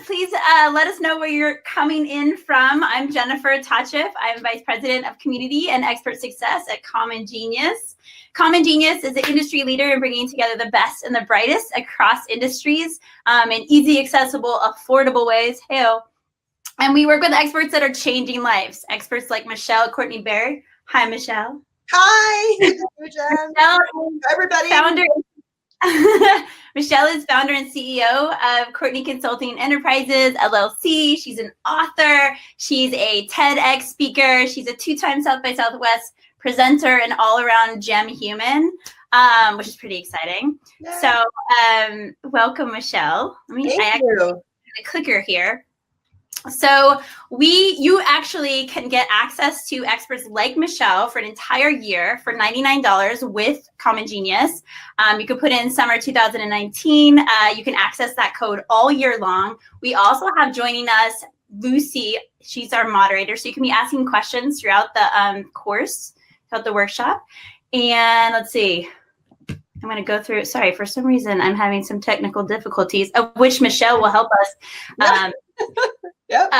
please let us know where you're coming in from. I'm Jennifer Tachif. I'm Vice President of Community and Expert Success at Commongenius. Commongenius is an industry leader in bringing together the best and the brightest across industries in easy, accessible, affordable ways. Hey-o. And we work with experts that are changing lives. Experts like Courtney Berry. Hi, Michelle. Hi, Jen. Michelle, everybody. Founder. Michelle is founder and CEO of Courtney Consulting Enterprises, LLC. She's an author. She's a TEDx speaker. She's a 2-time South by Southwest presenter and all-around gem human, which is pretty exciting. Yeah. So welcome, Michelle. Thank you. The clicker here. So you actually can get access to experts like Michelle for an entire year for $99 with Commongenius. You can put in summer 2019. You can access that code all year long. We also have joining us Lucy. She's our moderator, so you can be asking questions throughout the course, throughout the workshop. And let's see. I'm going to go through. Sorry, for some reason I'm having some technical difficulties, of which Michelle will help us. Yep.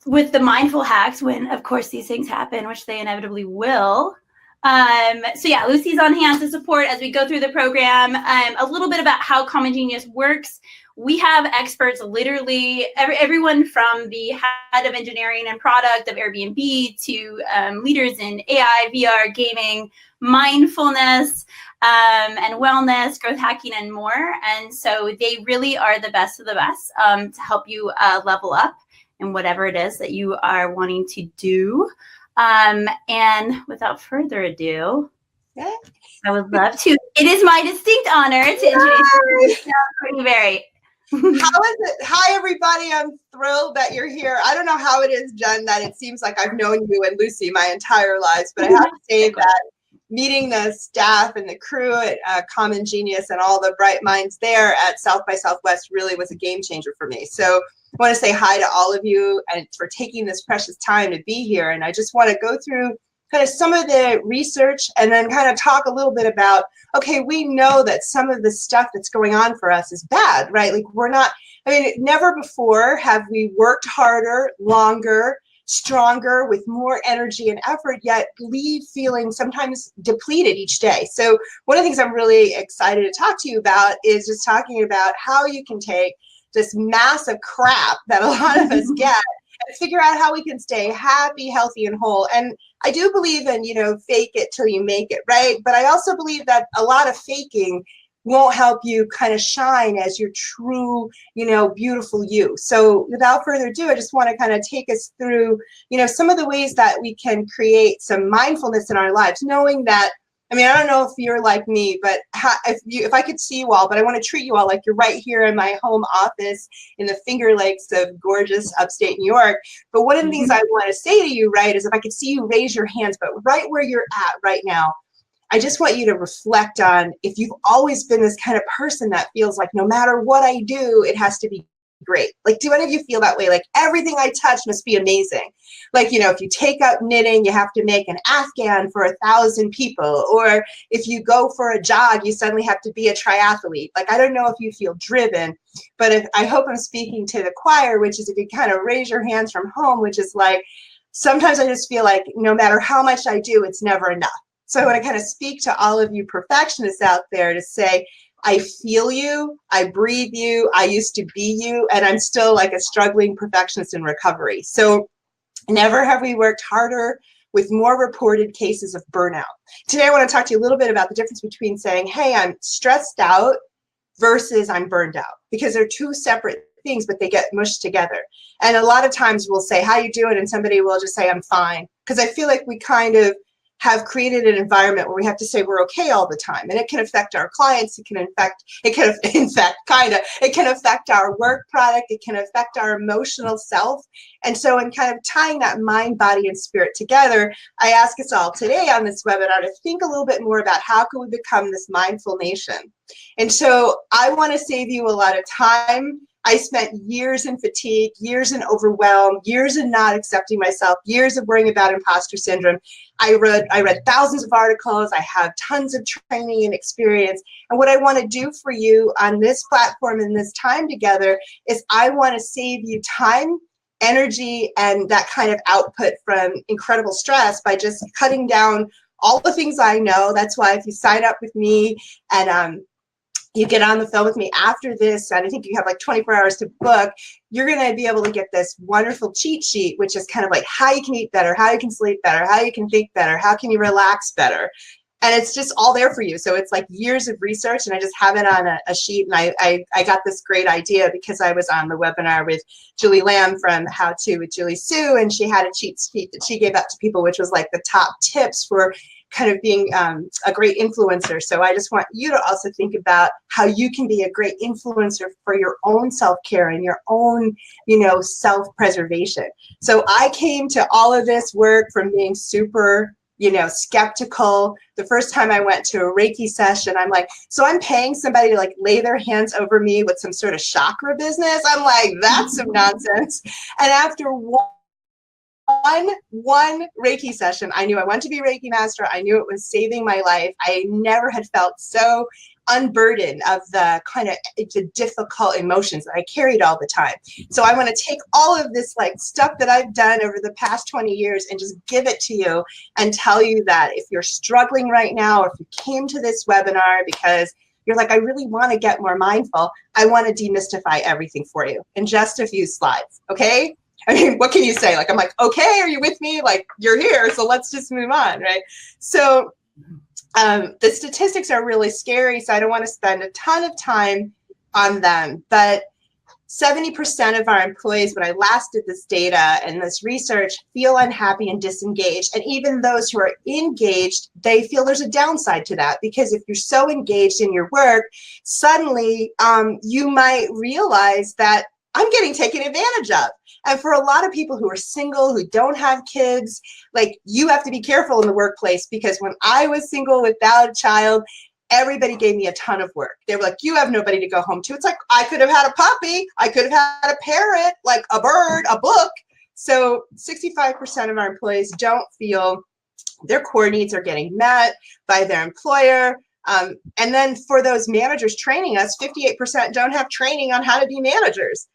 With the mindful hacks, when of course these things happen, which they inevitably will. So yeah, Lucy's on hand to support as we go through the program. A little bit about how Commongenius works. We have experts, literally everyone from the head of engineering and product of Airbnb to leaders in AI, VR, gaming, mindfulness, and wellness, growth hacking, and more. And so they really are the best of the best to help you level up in whatever it is that you are wanting to do. And without further ado, I would love to. It is my distinct honor to introduce Courtney Berry. How is it? Hi, everybody. I'm thrilled that you're here. I don't know how it is, Jen, that it seems like I've known you and Lucy my entire lives, but I have to say that meeting the staff and the crew at Commongenius and all the bright minds there at South by Southwest really was a game changer for me. So I want to say hi to all of you and for taking this precious time to be here. And I just want to go through kind of some of the research and then kind of talk a little bit about, okay, we know that some of the stuff that's going on for us is bad, right? Like never before have we worked harder, longer, stronger, with more energy and effort, yet leave feeling sometimes depleted each day. So one of the things I'm really excited to talk to you about is just talking about how you can take this massive crap that a lot of us get and figure out how we can stay happy, healthy, and whole. And I do believe in, fake it till you make it, right? But I also believe that a lot of faking won't help you kind of shine as your true, beautiful you. So without further ado, I just want to kind of take us through, some of the ways that we can create some mindfulness in our lives, knowing that, I don't know if you're like me, but if I could see you all, but I want to treat you all like you're right here in my home office in the Finger Lakes of gorgeous upstate New York. But one of the things I want to say to you, right, is if I could see you raise your hands, but right where you're at right now, I just want you to reflect on if you've always been this kind of person that feels like no matter what I do, it has to be great. Like, do any of you feel that way? Like everything I touch must be amazing. Like, if you take up knitting, you have to make an Afghan for 1,000 people. Or if you go for a jog, you suddenly have to be a triathlete. Like, I don't know if you feel driven, but I hope I'm speaking to the choir, which is if you kind of raise your hands from home, which is like, sometimes I just feel like no matter how much I do, it's never enough. So I want to kind of speak to all of you perfectionists out there to say, I feel you, I breathe you, I used to be you, and I'm still like a struggling perfectionist in recovery. So never have we worked harder with more reported cases of burnout. Today I want to talk to you a little bit about the difference between saying, hey, I'm stressed out versus I'm burned out, because they're two separate things, but they get mushed together. And a lot of times we'll say, how you doing? And somebody will just say, I'm fine. Because I feel like we kind of have created an environment where we have to say we're okay all the time, and it can affect our clients. It can affect our work product. It can affect our emotional self. And so in kind of tying that mind, body, and spirit together, I ask us all today on this webinar to think a little bit more about how can we become this mindful nation. And so I want to save you a lot of time I spent years in fatigue, years in overwhelm, years in not accepting myself, years of worrying about imposter syndrome. I read thousands of articles. I have tons of training and experience. And what I want to do for you on this platform and this time together is I want to save you time, energy, and that kind of output from incredible stress by just cutting down all the things I know. That's why if you sign up with me and you get on the phone with me after this, and I think you have like 24 hours to book, you're going to be able to get this wonderful cheat sheet, which is kind of like how you can eat better, how you can sleep better, how you can think better, how can you relax better. And it's just all there for you. So it's like years of research, and I just have it on a sheet. And I got this great idea because I was on the webinar with Julie Lamb from How To with Julie Sue, and she had a cheat sheet that she gave out to people, which was like the top tips for kind of being a great influencer. So I just want you to also think about how you can be a great influencer for your own self-care and your own, self-preservation. So I came to all of this work from being super skeptical. The first time I went to a Reiki session, I'm like, so I'm paying somebody to like lay their hands over me with some sort of chakra business. I'm like, that's some nonsense. And after one Reiki session, I knew I wanted to be a Reiki master. I knew it was saving my life. I never had felt so unburdened of the kind of the difficult emotions that I carried all the time. So I want to take all of this like stuff that I've done over the past 20 years and just give it to you and tell you that if you're struggling right now, or if you came to this webinar because you're like, I really want to get more mindful, I want to demystify everything for you in just a few slides. Okay? I mean, what can you say? Like, I'm like, okay, are you with me? Like, you're here, so let's just move on, right? So the statistics are really scary, so I don't want to spend a ton of time on them. But 70% of our employees, when I last did this data and this research, feel unhappy and disengaged. And even those who are engaged, they feel there's a downside to that, because if you're so engaged in your work, suddenly you might realize that I'm getting taken advantage of. And for a lot of people who are single, who don't have kids, like, you have to be careful in the workplace, because when I was single without a child, everybody gave me a ton of work. They were like, you have nobody to go home to. It's like, I could have had a puppy. I could have had a parrot, like a bird, a book. So 65% of our employees don't feel their core needs are getting met by their employer. And then for those managers training us, 58% don't have training on how to be managers.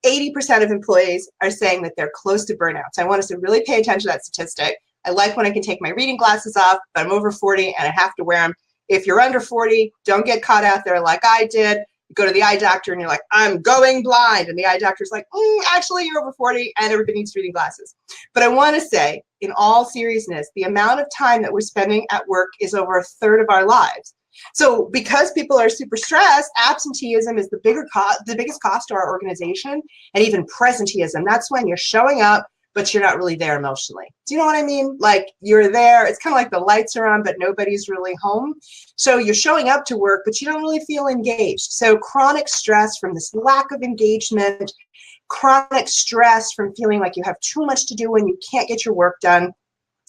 80% of employees are saying that they're close to burnout. So I want us to really pay attention to that statistic. I like when I can take my reading glasses off, but I'm over 40 and I have to wear them. If you're under 40, don't get caught out there like I did. You go to the eye doctor and you're like, I'm going blind. And the eye doctor's like, actually, you're over 40 and everybody needs reading glasses. But I want to say, in all seriousness, the amount of time that we're spending at work is over a third of our lives. So because people are super stressed, absenteeism is the biggest cost to our organization, and even presenteeism. That's when you're showing up, but you're not really there emotionally. Do you know what I mean? Like, you're there, it's kind of like the lights are on, but nobody's really home. So you're showing up to work, but you don't really feel engaged. So chronic stress from this lack of engagement, chronic stress from feeling like you have too much to do when you can't get your work done,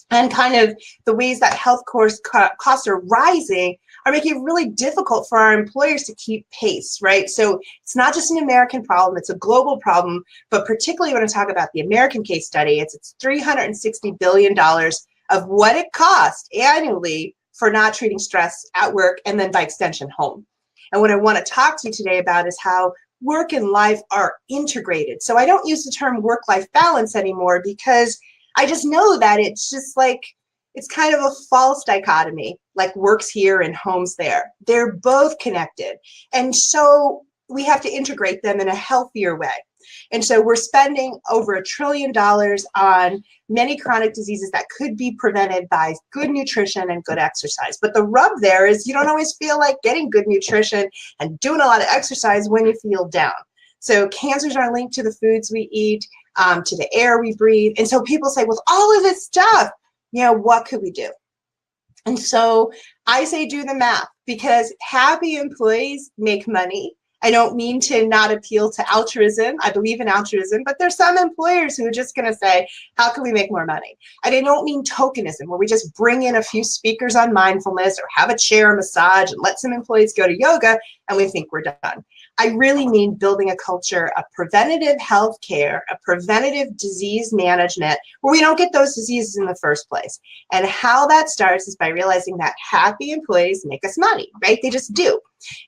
and kind of the ways that health costs are rising are making it really difficult for our employers to keep pace, right? So it's not just an American problem, it's a global problem, but particularly when I talk about the American case study, it's $360 billion of what it costs annually for not treating stress at work, and then by extension home. And what I want to talk to you today about is how work and life are integrated. So I don't use the term work-life balance anymore, because I just know that it's just like, it's kind of a false dichotomy, like work's here and home's there. They're both connected. And so we have to integrate them in a healthier way. And so we're spending over $1 trillion on many chronic diseases that could be prevented by good nutrition and good exercise. But the rub there is you don't always feel like getting good nutrition and doing a lot of exercise when you feel down. So cancers are linked to the foods we eat, to the air we breathe. And so people say, with all of this stuff, what could we do? And so I say do the math, because happy employees make money. I don't mean to not appeal to altruism. I believe in altruism, but there's some employers who are just going to say, how can we make more money? And I don't mean tokenism, where we just bring in a few speakers on mindfulness or have a chair massage and let some employees go to yoga and we think we're done. I really mean building a culture of preventative health care, a preventative disease management, where we don't get those diseases in the first place. And how that starts is by realizing that happy employees make us money, right? They just do.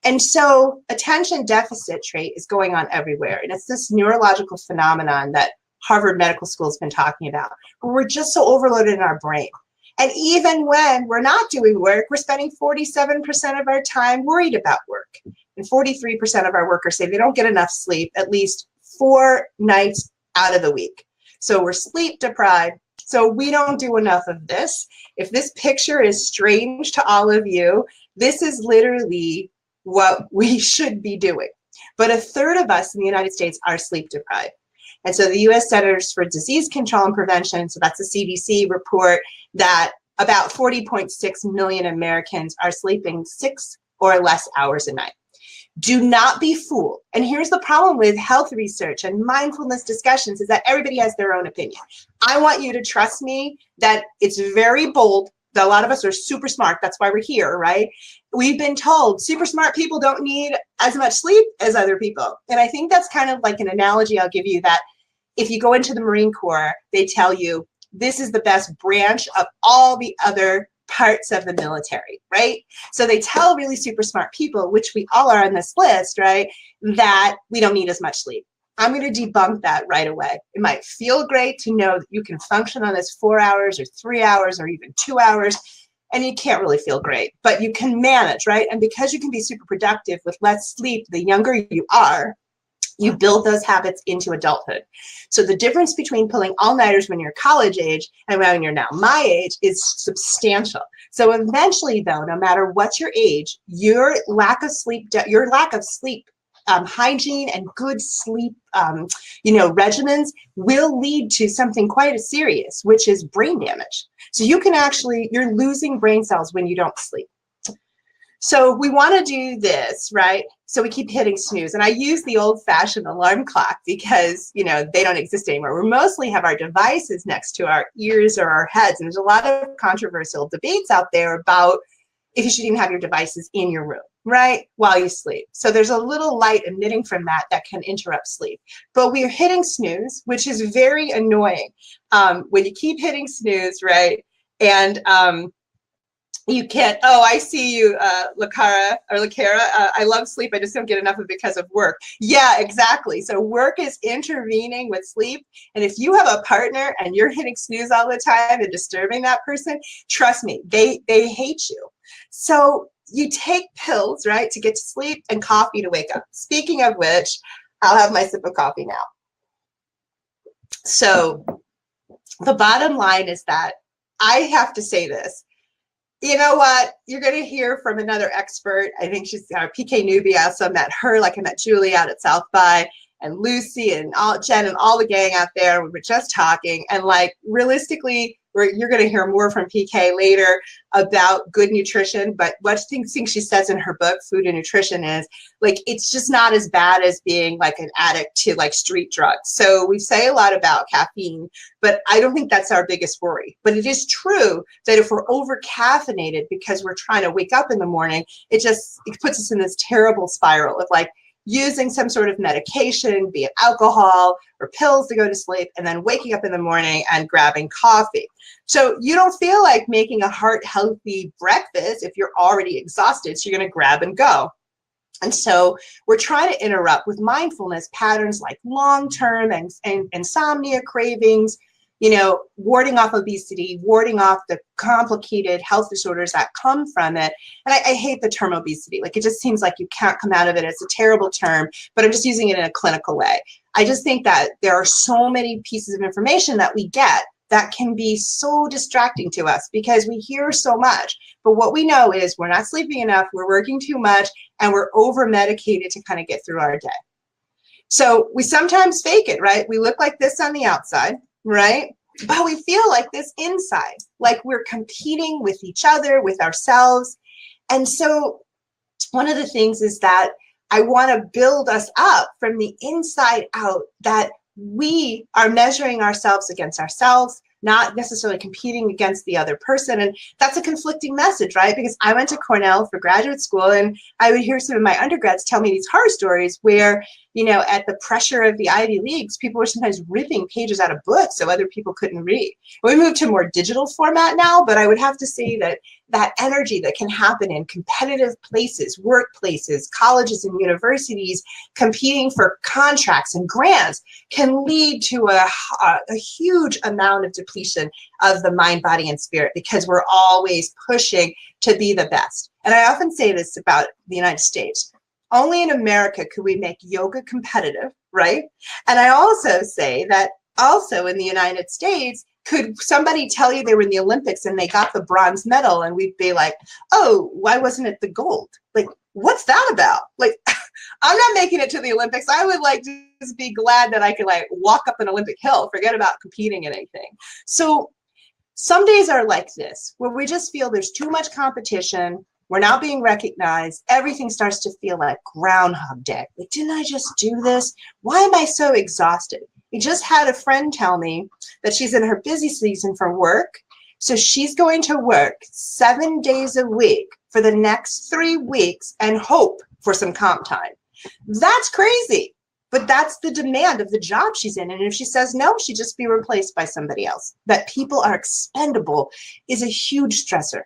And so attention deficit trait is going on everywhere. And it's this neurological phenomenon that Harvard Medical School has been talking about, where we're just so overloaded in our brain. And even when we're not doing work, we're spending 47% of our time worried about work. And 43% of our workers say they don't get enough sleep at least 4 nights out of the week. So we're sleep deprived. So we don't do enough of this. If this picture is strange to all of you, this is literally what we should be doing. But a third of us in the United States are sleep deprived. And so the US Centers for Disease Control and Prevention, so that's a CDC report, that about 40.6 million Americans are sleeping 6 or less hours a night. Do not be fooled. And here's the problem with health research and mindfulness discussions, is that everybody has their own opinion. I want you to trust me that it's very bold, that a lot of us are super smart. That's why we're here, right? We've been told super smart people don't need as much sleep as other people. And I think that's kind of like an analogy I'll give you, that if you go into the Marine Corps, they tell you this is the best branch of all the other parts of the military, right? So they tell really super smart people, which we all are on this list, right, that we don't need as much sleep. I'm going to debunk that right away. It might feel great to know that you can function on this 4 hours or 3 hours or even 2 hours, and you can't really feel great, but you can manage, right? And because you can be super productive with less sleep, the younger you are, you build those habits into adulthood. So the difference between pulling all-nighters when you're college age and when you're now my age is substantial. So eventually, though, no matter what your age, your lack of sleep hygiene and good sleep, regimens will lead to something quite serious, which is brain damage. So you're losing brain cells when you don't sleep. So we want to do this, right? So we keep hitting snooze. And I use the old-fashioned alarm clock because, they don't exist anymore. We mostly have our devices next to our ears or our heads. And there's a lot of controversial debates out there about if you should even have your devices in your room, right, while you sleep. So there's a little light emitting from that can interrupt sleep. But we're hitting snooze, which is very annoying when you keep hitting snooze, right? And you can't, I see you, Lacara. I love sleep. I just don't get enough of it because of work. Yeah, exactly. So work is intervening with sleep. And if you have a partner and you're hitting snooze all the time and disturbing that person, trust me, they hate you. So you take pills, right, to get to sleep, and coffee to wake up. Speaking of which, I'll have my sip of coffee now. So the bottom line is that I have to say this. You know what? You're going to hear from another expert. I think she's PK Newbie. I also met her, like I met Julie out at South by, and Lucy and Jen and all the gang out there. We were just talking, and like realistically, you're going to hear more from PK later about good nutrition. But what things she says in her book, Food and Nutrition, is like it's just not as bad as being like an addict to like street drugs. So we say a lot about caffeine, but I don't think that's our biggest worry. But it is true that if we're over caffeinated because we're trying to wake up in the morning, it puts us in this terrible spiral of like using some sort of medication, be it alcohol or pills to go to sleep, and then waking up in the morning and grabbing coffee. So you don't feel like making a heart-healthy breakfast if you're already exhausted, so you're going to grab and go. And so we're trying to interrupt with mindfulness patterns like long-term and insomnia cravings, warding off obesity, warding off the complicated health disorders that come from it. And I hate the term obesity. Like, it just seems like you can't come out of it. It's a terrible term, but I'm just using it in a clinical way. I just think that there are so many pieces of information that we get that can be so distracting to us because we hear so much. But what we know is we're not sleeping enough, we're working too much, and we're over-medicated to kind of get through our day. So we sometimes fake it, right? We look like this on the outside, right? But we feel like this inside, like we're competing with each other, with ourselves. And so one of the things is that I want to build us up from the inside out, that we are measuring ourselves against ourselves, not necessarily competing against the other person. And that's a conflicting message, right? Because I went to Cornell for graduate school, and I would hear some of my undergrads tell me these horror stories where, you know, at the pressure of the Ivy Leagues, people were sometimes ripping pages out of books so other people couldn't read. We moved to a more digital format now, but I would have to say that that energy that can happen in competitive places, workplaces, colleges and universities, competing for contracts and grants, can lead to a huge amount of depletion of the mind, body, and spirit, because we're always pushing to be the best. And I often say this about the United States. Only in America could we make yoga competitive, right? And I also say that also in the United States, could somebody tell you they were in the Olympics and they got the bronze medal, and we'd be like, oh, why wasn't it the gold? Like, what's that about? Like, I'm not making it to the Olympics. I would like to just be glad that I could like walk up an Olympic hill, forget about competing in anything. So some days are like this, where we just feel there's too much competition. We're not being recognized. Everything starts to feel like Groundhog Day. Like, didn't I just do this? Why am I so exhausted? We just had a friend tell me that she's in her busy season for work. So she's going to work 7 days a week for the next 3 weeks and hope for some comp time. That's crazy, but that's the demand of the job she's in. And if she says no, she'd just be replaced by somebody else. That people are expendable is a huge stressor.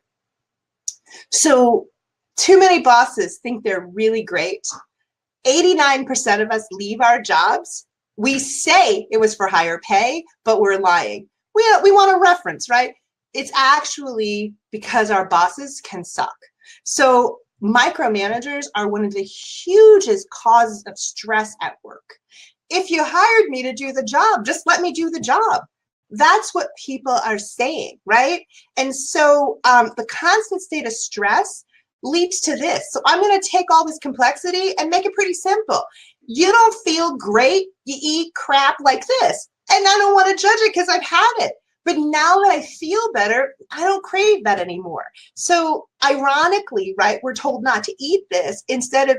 So too many bosses think they're really great. 89% of us leave our jobs. We say it was for higher pay, but we're lying. We want a reference, right? It's actually because our bosses can suck. So micromanagers are one of the hugest causes of stress at work. If you hired me to do the job, just let me do the job. That's what people are saying, right? And so the constant state of stress leads to this. So I'm going to take all this complexity and make it pretty simple. You don't feel great, you eat crap like this. And I don't want to judge it because I've had it. But now that I feel better, I don't crave that anymore. So ironically, right, we're told not to eat this instead of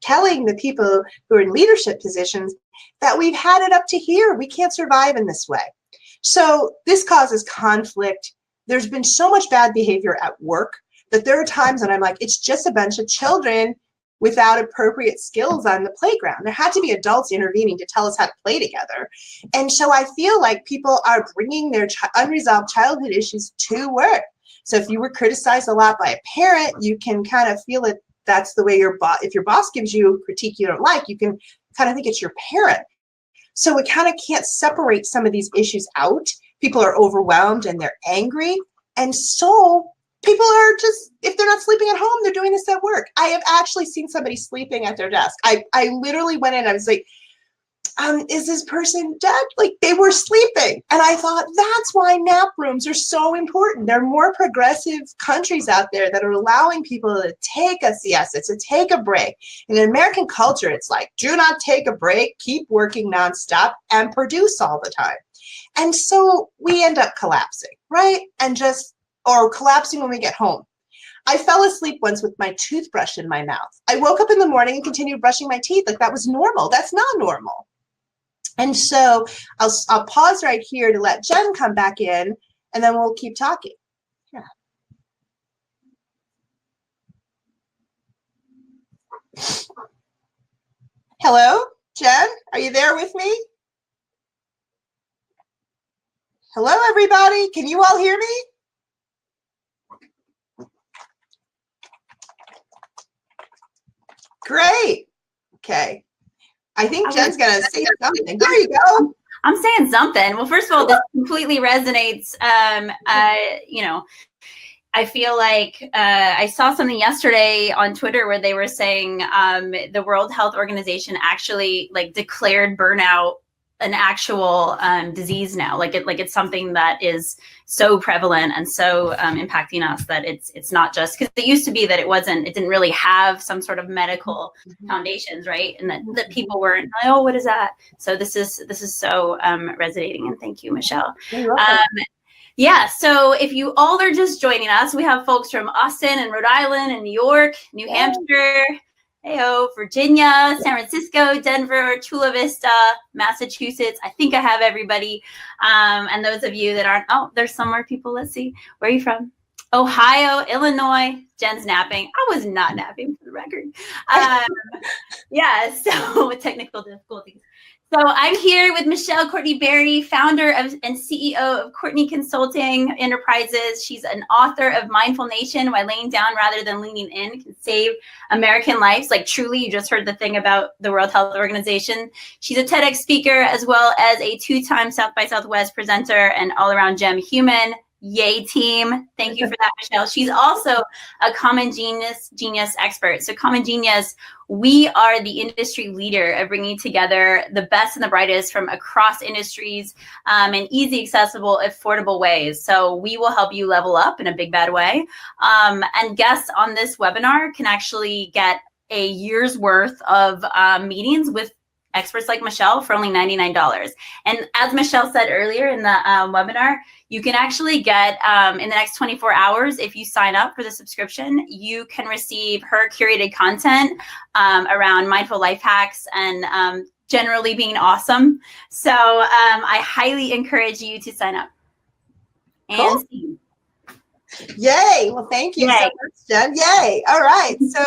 telling the people who are in leadership positions that we've had it up to here. We can't survive in this way. So this causes conflict. There's been so much bad behavior at work that there are times when I'm like, it's just a bunch of children without appropriate skills on the playground. There had to be adults intervening to tell us how to play together. And so I feel like people are bringing their unresolved childhood issues to work. So if you were criticized a lot by a parent, you can kind of feel it. That's the way if your boss gives you a critique you don't like, you can kind of think it's your parent. So we kind of can't separate some of these issues out. People are overwhelmed and they're angry. And so people are just, if they're not sleeping at home, they're doing this at work. I have actually seen somebody sleeping at their desk. I literally went in, I was like, is this person dead? Like, they were sleeping. And I thought, that's why nap rooms are so important. There are more progressive countries out there that are allowing people to take a siesta, to take a break. In American culture, it's like, do not take a break, keep working nonstop, and produce all the time. And so we end up collapsing, right? Or collapsing when we get home. I fell asleep once with my toothbrush in my mouth. I woke up in the morning and continued brushing my teeth like that was normal. That's not normal. And so I'll pause right here to let Jen come back in, and then we'll keep talking. Yeah. Hello, Jen, are you there with me? Hello, everybody. Can you all hear me? Great. Okay. I think Jen's going to say something. There you go. I'm saying something. Well, first of all, this completely resonates. I feel like I saw something yesterday on Twitter where they were saying the World Health Organization actually declared burnout an actual disease now. It's something that is so prevalent and so impacting us that it's not just, because it used to be that it didn't really have some sort of medical foundations, right? And that people weren't, oh, what is that? So this is so resonating, and thank you, Michelle. Yeah, so if you all are just joining us, we have folks from Austin and Rhode Island and New York, New Hampshire, Heyo, Virginia, San Francisco, Denver, Chula Vista, Massachusetts. I think I have everybody. And those of you that aren't, oh, there's some more people. Let's see. Where are you from? Ohio, Illinois. Jen's napping. I was not napping, for the record. Yeah, so technical difficulties. So I'm here with Michelle Courtney Berry, founder of and CEO of Courtney Consulting Enterprises. She's an author of Mindful Nation, Why Laying Down Rather Than Leaning In Can Save American Lives. Like truly, you just heard the thing about the World Health Organization. She's a TEDx speaker as well as a 2-time South by Southwest presenter and all-around gem human. Yay, team. Thank you for that, Michelle. She's also a Commongenius expert. So Commongenius, we are the industry leader of bringing together the best and the brightest from across industries in easy, accessible, affordable ways. So we will help you level up in a big, bad way. And guests on this webinar can actually get a year's worth of meetings with experts like Michelle for only $99. And as Michelle said earlier in the webinar, you can actually get in the next 24 hours, if you sign up for the subscription, you can receive her curated content around mindful life hacks and generally being awesome. So I highly encourage you to sign up. And cool. Yay. Well, thank you so much, Jen. Yay. All right. So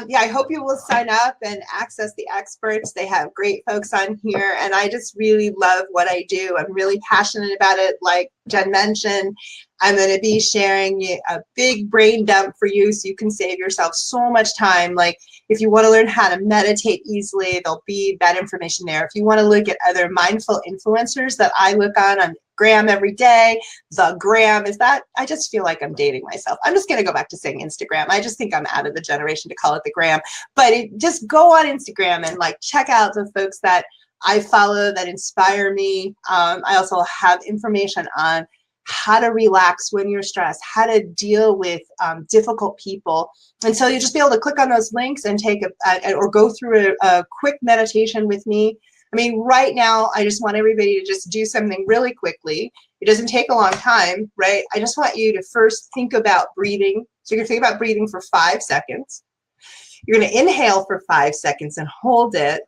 yeah, I hope you will sign up and access the experts. They have great folks on here, and I just really love what I do. I'm really passionate about it. Like Jen mentioned, I'm going to be sharing a big brain dump for you so you can save yourself so much time. Like if you want to learn how to meditate easily, there'll be that information there. If you want to look at other mindful influencers that I look on Gram every day, the Gram is that, I just feel like I'm dating myself. I'm just going to go back to saying Instagram. I just think I'm out of the generation to call it the Gram, but just go on Instagram and like check out the folks that I follow that inspire me. I also have information on how to relax when you're stressed, how to deal with difficult people. And so you'll just be able to click on those links and take or go through a quick meditation with me. I mean, right now, I just want everybody to just do something really quickly. It doesn't take a long time, right? I just want you to first think about breathing. So you're going to think about breathing for 5 seconds. You're going to inhale for 5 seconds and hold it.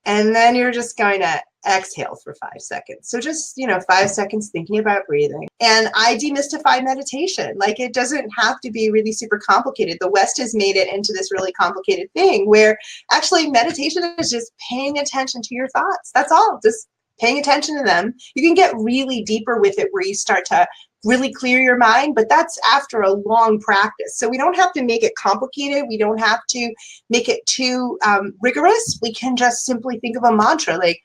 And then you're just going to exhale for 5 seconds. So just, 5 seconds thinking about breathing. And I demystify meditation. Like it doesn't have to be really super complicated. The West has made it into this really complicated thing where actually meditation is just paying attention to your thoughts. That's all, just paying attention to them. You can get really deeper with it where you start to really clear your mind, but that's after a long practice. So we don't have to make it complicated. We don't have to make it too rigorous. We can just simply think of a mantra like,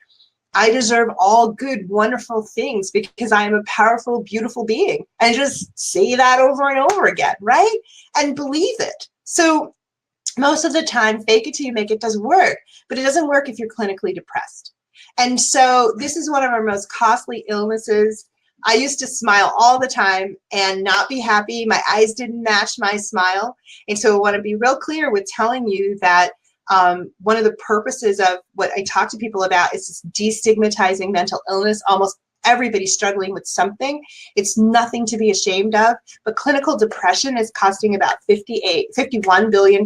I deserve all good, wonderful things because I am a powerful, beautiful being. And just say that over and over again, right? And believe it. So most of the time, fake it till you make it doesn't work, but it doesn't work if you're clinically depressed. And so this is one of our most costly illnesses. I used to smile all the time and not be happy. My eyes didn't match my smile. And so I want to be real clear with telling you that one of the purposes of what I talk to people about is this destigmatizing mental illness. Almost everybody's struggling with something. It's nothing to be ashamed of, but clinical depression is costing about $51 billion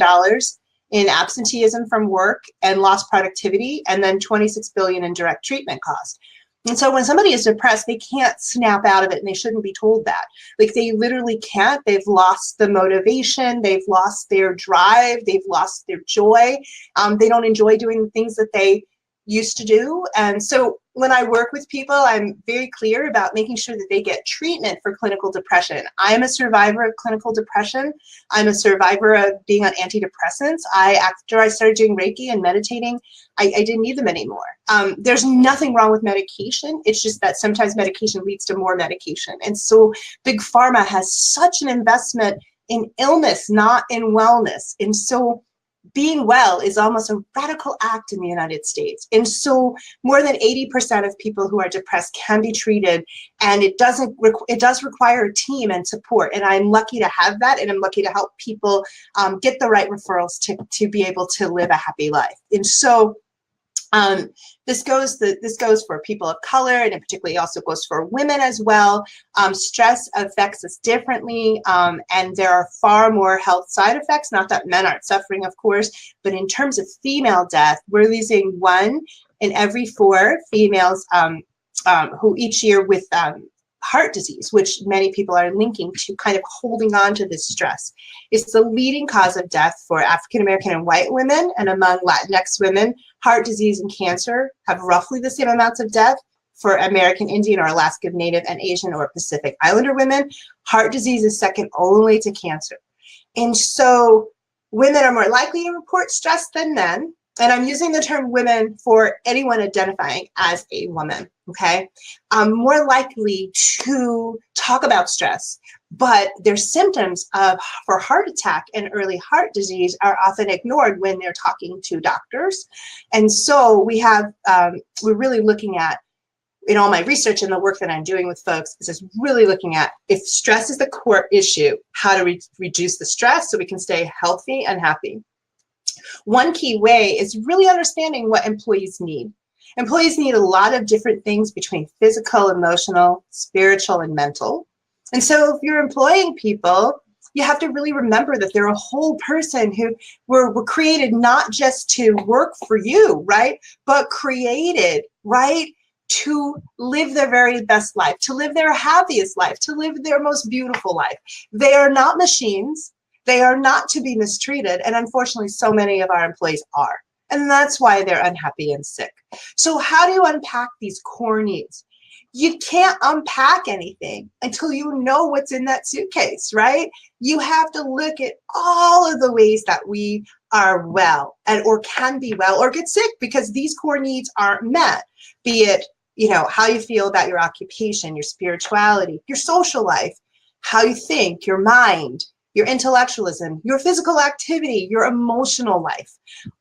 in absenteeism from work and lost productivity, and then $26 billion in direct treatment costs. And so when somebody is depressed, they can't snap out of it, and they shouldn't be told that. Like they literally can't. They've lost the motivation. They've lost their drive. They've lost their joy. They don't enjoy doing the things that they used to do. And so when I work with people, I'm very clear about making sure that they get treatment for clinical depression. I'm a survivor of clinical depression. I'm a survivor of being on antidepressants. After I started doing Reiki and meditating, I didn't need them anymore. There's nothing wrong with medication. It's just that sometimes medication leads to more medication. And so Big Pharma has such an investment in illness, not in wellness. And so being well is almost a radical act in the United States. And so more than 80% of people who are depressed can be treated, and it does require a team and support. And I'm lucky to have that, and I'm lucky to help people get the right referrals to be able to live a happy life. And so This goes for people of color, and it particularly also goes for women as well. Stress affects us differently, and there are far more health side effects. Not that men aren't suffering, of course, but in terms of female death, we're losing 1 in every 4 females who each year with heart disease, which many people are linking to kind of holding on to this stress. It's the leading cause of death for African American and white women, and among Latinx women, heart disease and cancer have roughly the same amounts of death. For American Indian or Alaska Native and Asian or Pacific Islander women, heart disease is second only to cancer. And so women are more likely to report stress than men. And I'm using the term women for anyone identifying as a woman, okay? More likely to talk about stress, but their symptoms for heart attack and early heart disease are often ignored when they're talking to doctors. And so we're really looking at, in all my research and the work that I'm doing with folks, is just really looking at, if stress is the core issue, how to reduce the stress so we can stay healthy and happy. One key way is really understanding what employees need. Employees need a lot of different things between physical, emotional, spiritual, and mental. And so if you're employing people, you have to really remember that they're a whole person who were created not just to work for you, right? But created, right, to live their very best life, to live their happiest life, to live their most beautiful life. They are not machines. They are not to be mistreated, and unfortunately, so many of our employees are. And that's why they're unhappy and sick. So how do you unpack these core needs? You can't unpack anything until you know what's in that suitcase, right? You have to look at all of the ways that we are well or can be well or get sick because these core needs aren't met, be it, how you feel about your occupation, your spirituality, your social life, how you think, your mind, your intellectualism, your physical activity, your emotional life.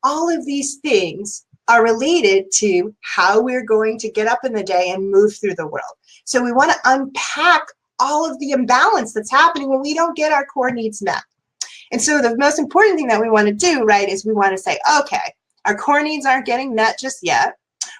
All of these things are related to how we're going to get up in the day and move through the world. So we want to unpack all of the imbalance that's happening when we don't get our core needs met. And so the most important thing that we want to do, right, is we want to say, okay, our core needs aren't getting met just yet.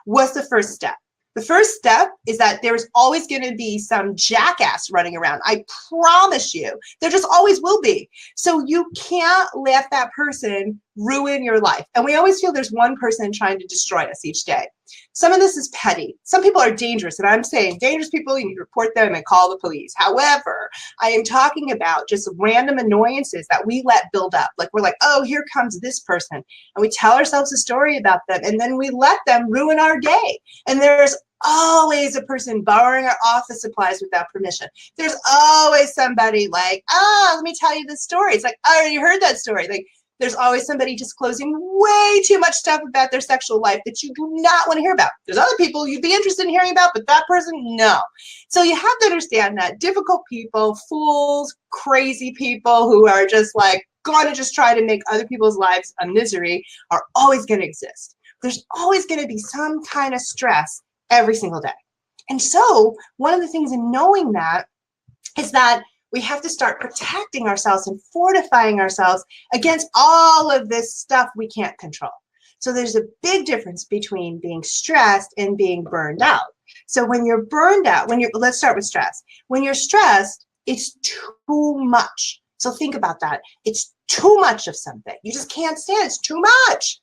What's the first step? The first step is that there's always going to be some jackass running around. I promise you, there just always will be. So you can't let that person ruin your life. And we always feel there's one person trying to destroy us each day. Some of this is petty. Some people are dangerous. And I'm saying dangerous people, you need to report them and call the police. However, I am talking about just random annoyances that we let build up. Like we're like, oh, here comes this person. And we tell ourselves a story about them. And then we let them ruin our day. And there's always a person borrowing our office supplies without permission. There's always somebody like, let me tell you this story. It's like, I already heard that story. Like, there's always somebody disclosing way too much stuff about their sexual life that you do not want to hear about. There's other people you'd be interested in hearing about, but that person, no. So you have to understand that difficult people, fools, crazy people who are just like going to just try to make other people's lives a misery are always going to exist. There's always going to be some kind of stress every single day. And so one of the things in knowing that is that we have to start protecting ourselves and fortifying ourselves against all of this stuff we can't control. So there's a big difference between being stressed and being burned out. So when you're burned out, let's start with stress. When you're stressed, it's too much. So think about that. It's too much of something. You just can't stand it. It's too much.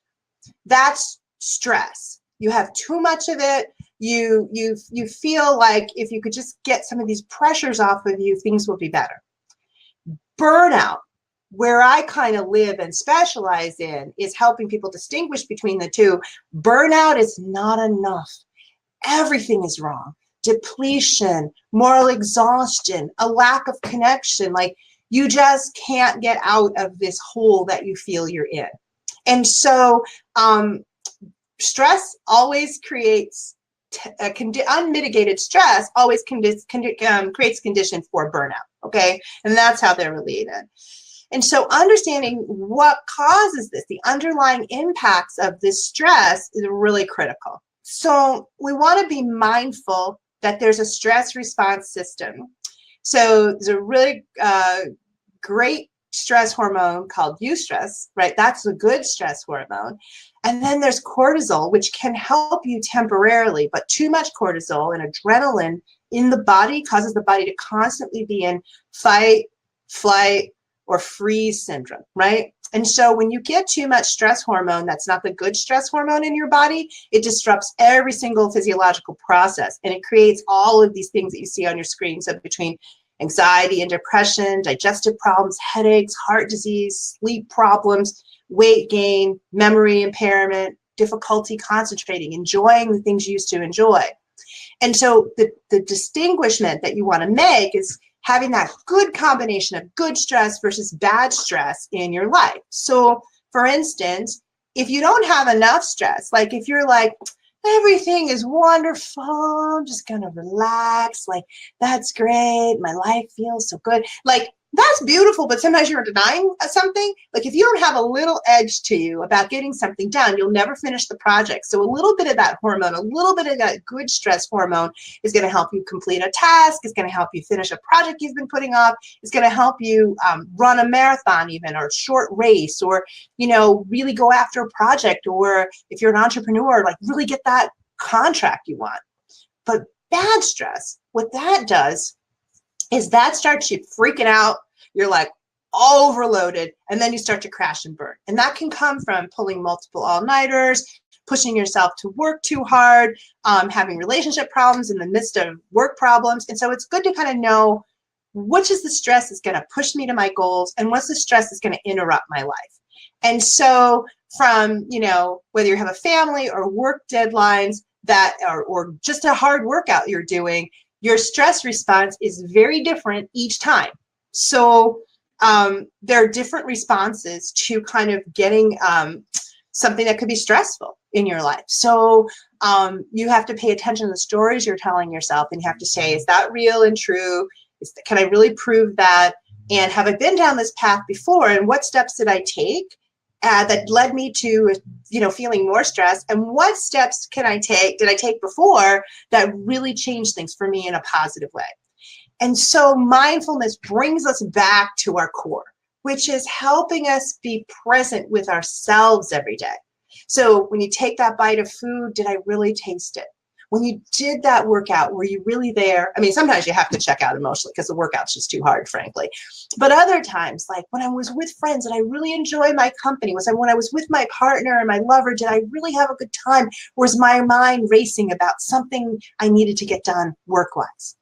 That's stress. You have too much of it. You feel like if you could just get some of these pressures off of you, things will be better. Burnout, where I kind of live and specialize in, is helping people distinguish between the two. Burnout is not enough. Everything is wrong. Depletion, moral exhaustion, a lack of connection. Like you just can't get out of this hole that you feel you're in. And so stress always creates unmitigated stress always creates conditions for burnout, okay? And that's how they're related. And so understanding what causes this, the underlying impacts of this stress is really critical. So we want to be mindful that there's a stress response system. So there's a really great stress hormone called eustress, right? That's a good stress hormone. And then there's cortisol, which can help you temporarily, but too much cortisol and adrenaline in the body causes the body to constantly be in fight, flight, or freeze syndrome, right? And so when you get too much stress hormone, that's not the good stress hormone in your body, it disrupts every single physiological process. And it creates all of these things that you see on your screen. So between anxiety and depression, digestive problems, headaches, heart disease, sleep problems, weight gain, memory impairment, difficulty concentrating, enjoying the things you used to enjoy. And so the distinguishment that you want to make is having that good combination of good stress versus bad stress in your life. So for instance, if you don't have enough stress, like if you're like, everything is wonderful, I'm just gonna relax, like that's great, my life feels so good, like that's beautiful, but sometimes you're denying something. Like if you don't have a little edge to you about getting something done, you'll never finish the project. So a little bit of that hormone, a little bit of that good stress hormone is going to help you complete a task, is going to help you finish a project you've been putting off, is going to help you run a marathon even, or a short race, or, you know, really go after a project, or if you're an entrepreneur, like really get that contract you want. But bad stress, what that does is that starts you freaking out. You're like overloaded, and then you start to crash and burn. And that can come from pulling multiple all-nighters, pushing yourself to work too hard, having relationship problems in the midst of work problems. And so it's good to kind of know which is the stress that's going to push me to my goals, and what's the stress that's going to interrupt my life. And so from, you know, whether you have a family or work deadlines that or just a hard workout you're doing, your stress response is very different each time. So there are different responses to kind of getting something that could be stressful in your life. So you have to pay attention to the stories you're telling yourself, and you have to say, is that real and true? Can I really prove that? And have I been down this path before? And what steps did I take that led me to, you know, feeling more stressed? And what steps did I take before that really changed things for me in a positive way? And so mindfulness brings us back to our core, which is helping us be present with ourselves every day. So when you take that bite of food, did I really taste it? When you did that workout, were you really there? I mean, sometimes you have to check out emotionally because the workout's just too hard, frankly. But other times, like when I was with friends, did I really enjoy my company? When I was with my partner and my lover, did I really have a good time? Or was my mind racing about something I needed to get done work-wise?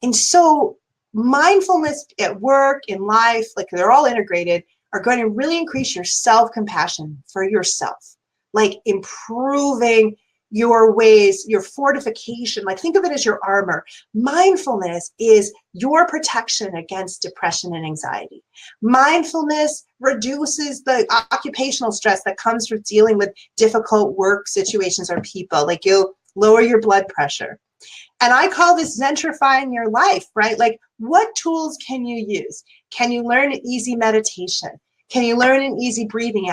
And so mindfulness at work, in life, like they're all integrated, are going to really increase your self-compassion for yourself, like improving your ways, your fortification. Like think of it as your armor. Mindfulness is your protection against depression and anxiety. Mindfulness reduces the occupational stress that comes from dealing with difficult work situations or people. Like you'll lower your blood pressure. And I call this zentrifying your life, right? Like what tools can you use? Can you learn an easy meditation? Can you learn an easy breathing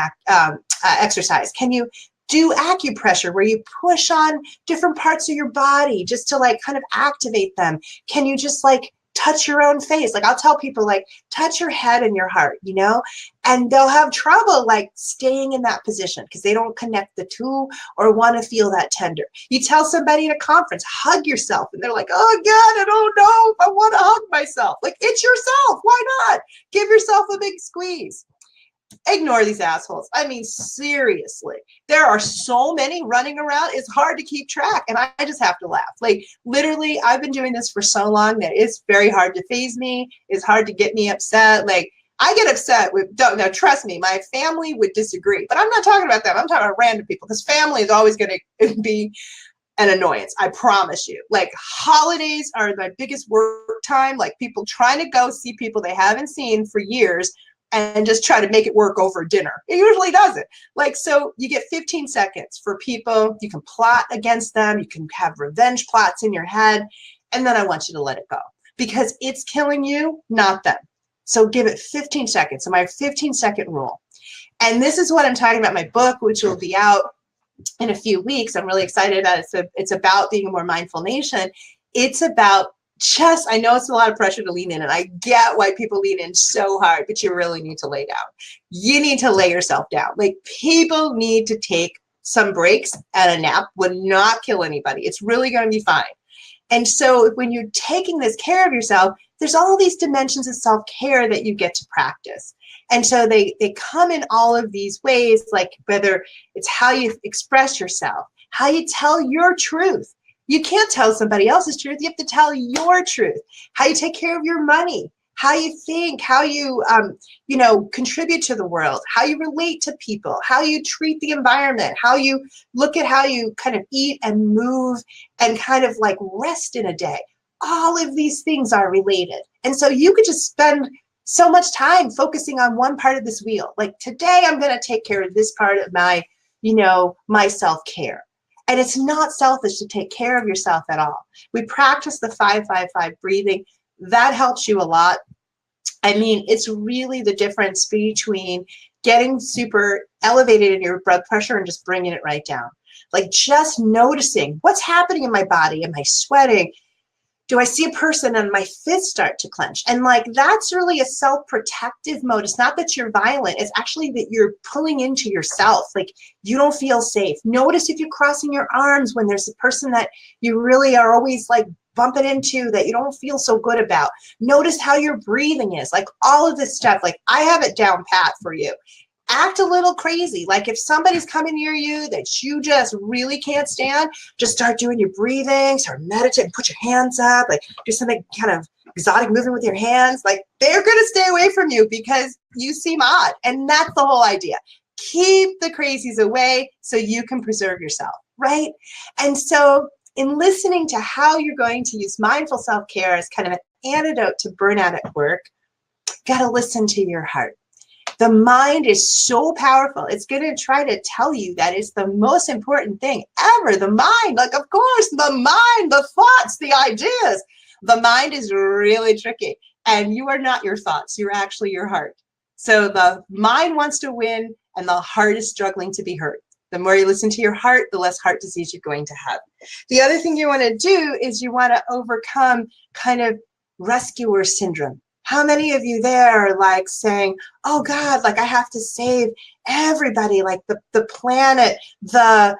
exercise? Can you do acupressure where you push on different parts of your body just to like kind of activate them? Can you just like touch your own face? Like I'll tell people like touch your head and your heart, you know, and they'll have trouble like staying in that position because they don't connect the two or want to feel that tender. You tell somebody at a conference, hug yourself, and they're like, oh God, I don't know if I want to hug myself. Like it's yourself. Why not? Give yourself a big squeeze. Ignore these assholes. I mean, seriously, there are so many running around. It's hard to keep track. And I just have to laugh. Like literally, I've been doing this for so long that it's very hard to faze me. It's hard to get me upset. Like I get upset with, now trust me, my family would disagree, but I'm not talking about them. I'm talking about random people, because family is always going to be an annoyance. I promise you. Like holidays are my biggest work time. Like people trying to go see people they haven't seen for years and just try to make it work over dinner. It usually doesn't. Like, so you get 15 seconds for people. You can plot against them. You can have revenge plots in your head. And then I want you to let it go because it's killing you, not them. So give it 15 seconds. So my 15-second rule. And this is what I'm talking about in my book, which will be out in a few weeks. I'm really excited about it. It's about being a more mindful nation. It's about I know it's a lot of pressure to lean in, and I get why people lean in so hard, but you really need to lay down. You need to lay yourself down. Like, people need to take some breaks, and a nap would not kill anybody. It's really going to be fine. And so when you're taking this care of yourself, there's all these dimensions of self-care that you get to practice. And so they come in all of these ways, like whether it's how you express yourself, how you tell your truth. You can't tell somebody else's truth. You have to tell your truth. How you take care of your money, how you think, how you, contribute to the world, how you relate to people, how you treat the environment, how you look at how you kind of eat and move and kind of like rest in a day. All of these things are related. And so you could just spend so much time focusing on one part of this wheel. Like, today I'm going to take care of this part of my, my self-care. And it's not selfish to take care of yourself at all. We practice the 5-5-5 breathing. That helps you a lot. I mean, it's really the difference between getting super elevated in your blood pressure and just bringing it right down. Like, just noticing what's happening in my body. Am I sweating? Do I see a person and my fists start to clench? And like, that's really a self-protective mode. It's not that you're violent. It's actually that you're pulling into yourself. Like, you don't feel safe. Notice if you're crossing your arms when there's a person that you really are always like bumping into that you don't feel so good about. Notice how your breathing is. Like, all of this stuff, like, I have it down pat for you. Act a little crazy. Like, if somebody's coming near you that you just really can't stand, just start doing your breathing, start meditating, put your hands up, like do something kind of exotic movement with your hands. Like, they're going to stay away from you because you seem odd. And that's the whole idea. Keep the crazies away so you can preserve yourself, right? And so in listening to how you're going to use mindful self-care as kind of an antidote to burnout at work, got to listen to your heart. The mind is so powerful. It's going to try to tell you that it's the most important thing ever. The mind, like, of course, the mind, the thoughts, the ideas. The mind is really tricky. And you are not your thoughts. You're actually your heart. So the mind wants to win, and the heart is struggling to be heard. The more you listen to your heart, the less heart disease you're going to have. The other thing you want to do is you want to overcome kind of rescuer syndrome. How many of you there are like saying, oh God, like, I have to save everybody, like the planet, the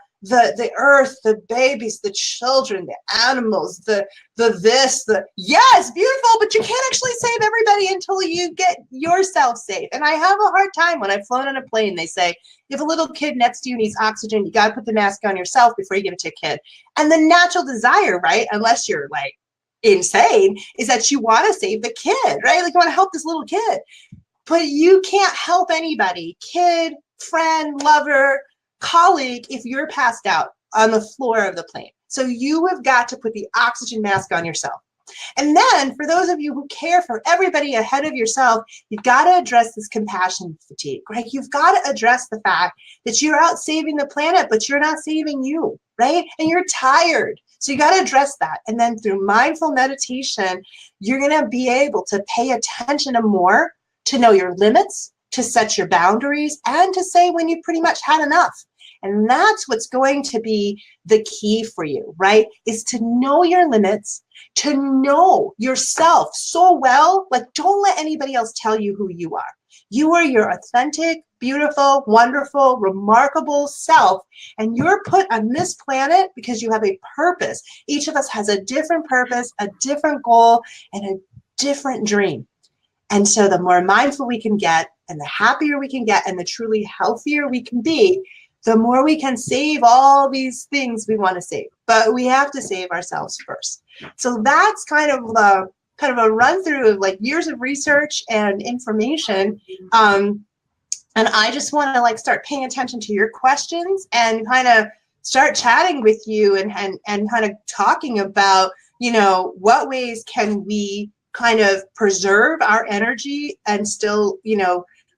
earth, the babies, the children, the animals, yes, beautiful, but you can't actually save everybody until you get yourself safe. And I have a hard time when I've flown on a plane, they say, if a little kid next to you needs oxygen, you got to put the mask on yourself before you give it to a kid. And the natural desire, right, unless you're like insane, is that you want to save the kid, right? Like, you want to help this little kid, but you can't help anybody, kid, friend, lover, colleague, if you're passed out on the floor of the plane. So you have got to put the oxygen mask on yourself. And then for those of you who care for everybody ahead of yourself, you've got to address this compassion fatigue, right? You've got to address the fact that you're out saving the planet, but you're not saving you, right? And you're tired. So you got to address that. And then through mindful meditation, you're going to be able to pay attention to more, to know your limits, to set your boundaries, and to say when you pretty much had enough. And that's what's going to be the key for you, right? Is to know your limits, to know yourself so well. Like, don't let anybody else tell you who you are. You are your authentic, beautiful, wonderful, remarkable self. And you're put on this planet because you have a purpose. Each of us has a different purpose, a different goal, and a different dream. And so the more mindful we can get, and the happier we can get, and the truly healthier we can be, the more we can save all these things we want to save. But we have to save ourselves first. So that's kind of a run through of like years of research and information. And I just want to like start paying attention to your questions and kind of start chatting with you and kind of talking about, what ways can we kind of preserve our energy and still,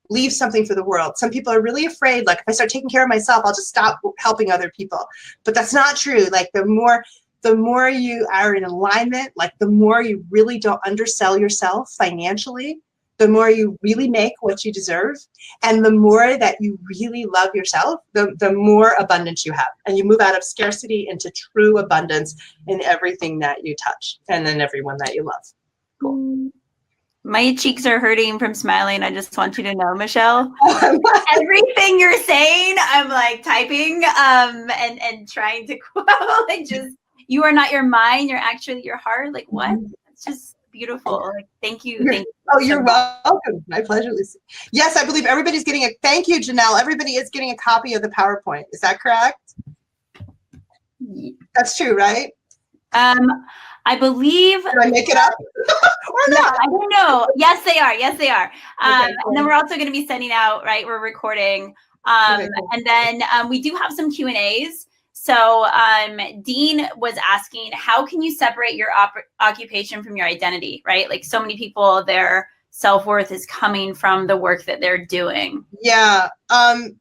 leave something for the world. Some people are really afraid, like, if I start taking care of myself, I'll just stop helping other people. But that's not true. Like, the more you are in alignment, like, the more you really don't undersell yourself financially, the more you really make what you deserve, and the more that you really love yourself, the more abundance you have. And you move out of scarcity into true abundance in everything that you touch and in everyone that you love. Cool. My cheeks are hurting from smiling. I just want you to know, Michelle, everything you're saying, I'm like typing and trying to quote, like, just, you are not your mind, you're actually your heart. Like, what? It's just beautiful. Like, thank you. Thank you. Oh, you're welcome. My pleasure, Lucy. Yes, I believe everybody's getting a, thank you, Janelle. Everybody is getting a copy of the PowerPoint. Is that correct? That's true, right? I believe. Did I make it up? Or not? I don't know. Yes, they are. Yes, they are. Okay, cool. And then we're also going to be sending out, right? We're recording. Okay, cool. And then we do have some Q&As. So Dean was asking, how can you separate your occupation from your identity, right? Like, so many people, their self-worth is coming from the work that they're doing. Yeah,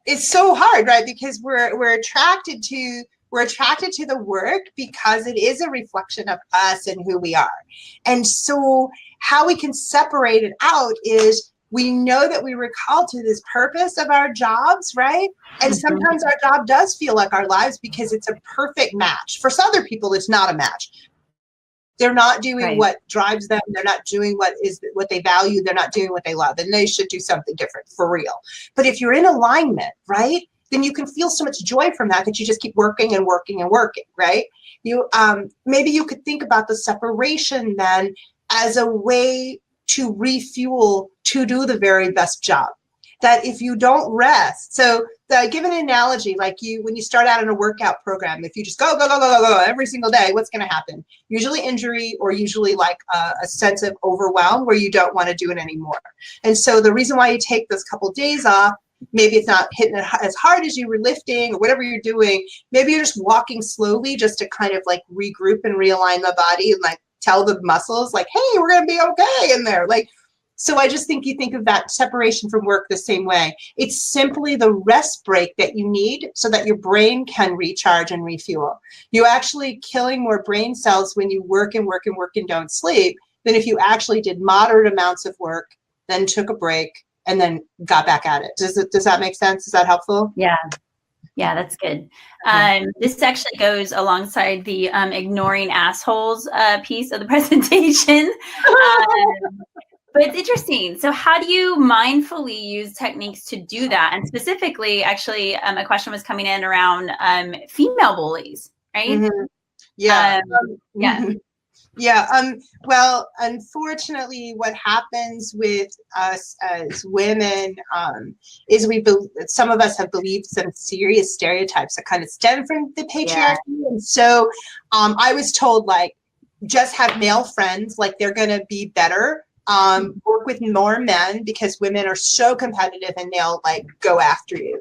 it's so hard, right? Because we're attracted to the work because it is a reflection of us and who we are. And so how we can separate it out is we know that we were called to this purpose of our jobs, right? And sometimes our job does feel like our lives because it's a perfect match. For some other people, it's not a match. They're not doing what drives them. They're not doing what they value. They're not doing what they love, and they should do something different for real. But if you're in alignment, right, then you can feel so much joy from that you just keep working and working and working, right? You maybe you could think about the separation then as a way to refuel to do the very best job. That if you don't rest, so give an analogy, like when you start out in a workout program, if you just go every single day, what's going to happen? Usually injury, or usually like a sense of overwhelm where you don't want to do it anymore. And so the reason why you take those couple days off, maybe it's not hitting it as hard as you were lifting or whatever you're doing. Maybe you're just walking slowly just to kind of like regroup and realign the body and like tell the muscles like, hey, we're going to be okay in there. Like, so I just think you think of that separation from work the same way. It's simply the rest break that you need so that your brain can recharge and refuel. You're actually killing more brain cells when you work and work and work and don't sleep than if you actually did moderate amounts of work, then took a break, and then got back at it. Does that make sense? Is that helpful? Yeah. Yeah, that's good. This actually goes alongside the ignoring assholes piece of the presentation. But it's interesting. So how do you mindfully use techniques to do that? And specifically, actually, a question was coming in around female bullies, right? Mm-hmm. Yeah. Yeah. Well, unfortunately, what happens with us as women is some of us have believed some serious stereotypes that kind of stem from the patriarchy. Yeah. And so I was told, like, just have male friends, like they're going to be better. Work with more men because women are so competitive and they'll like go after you.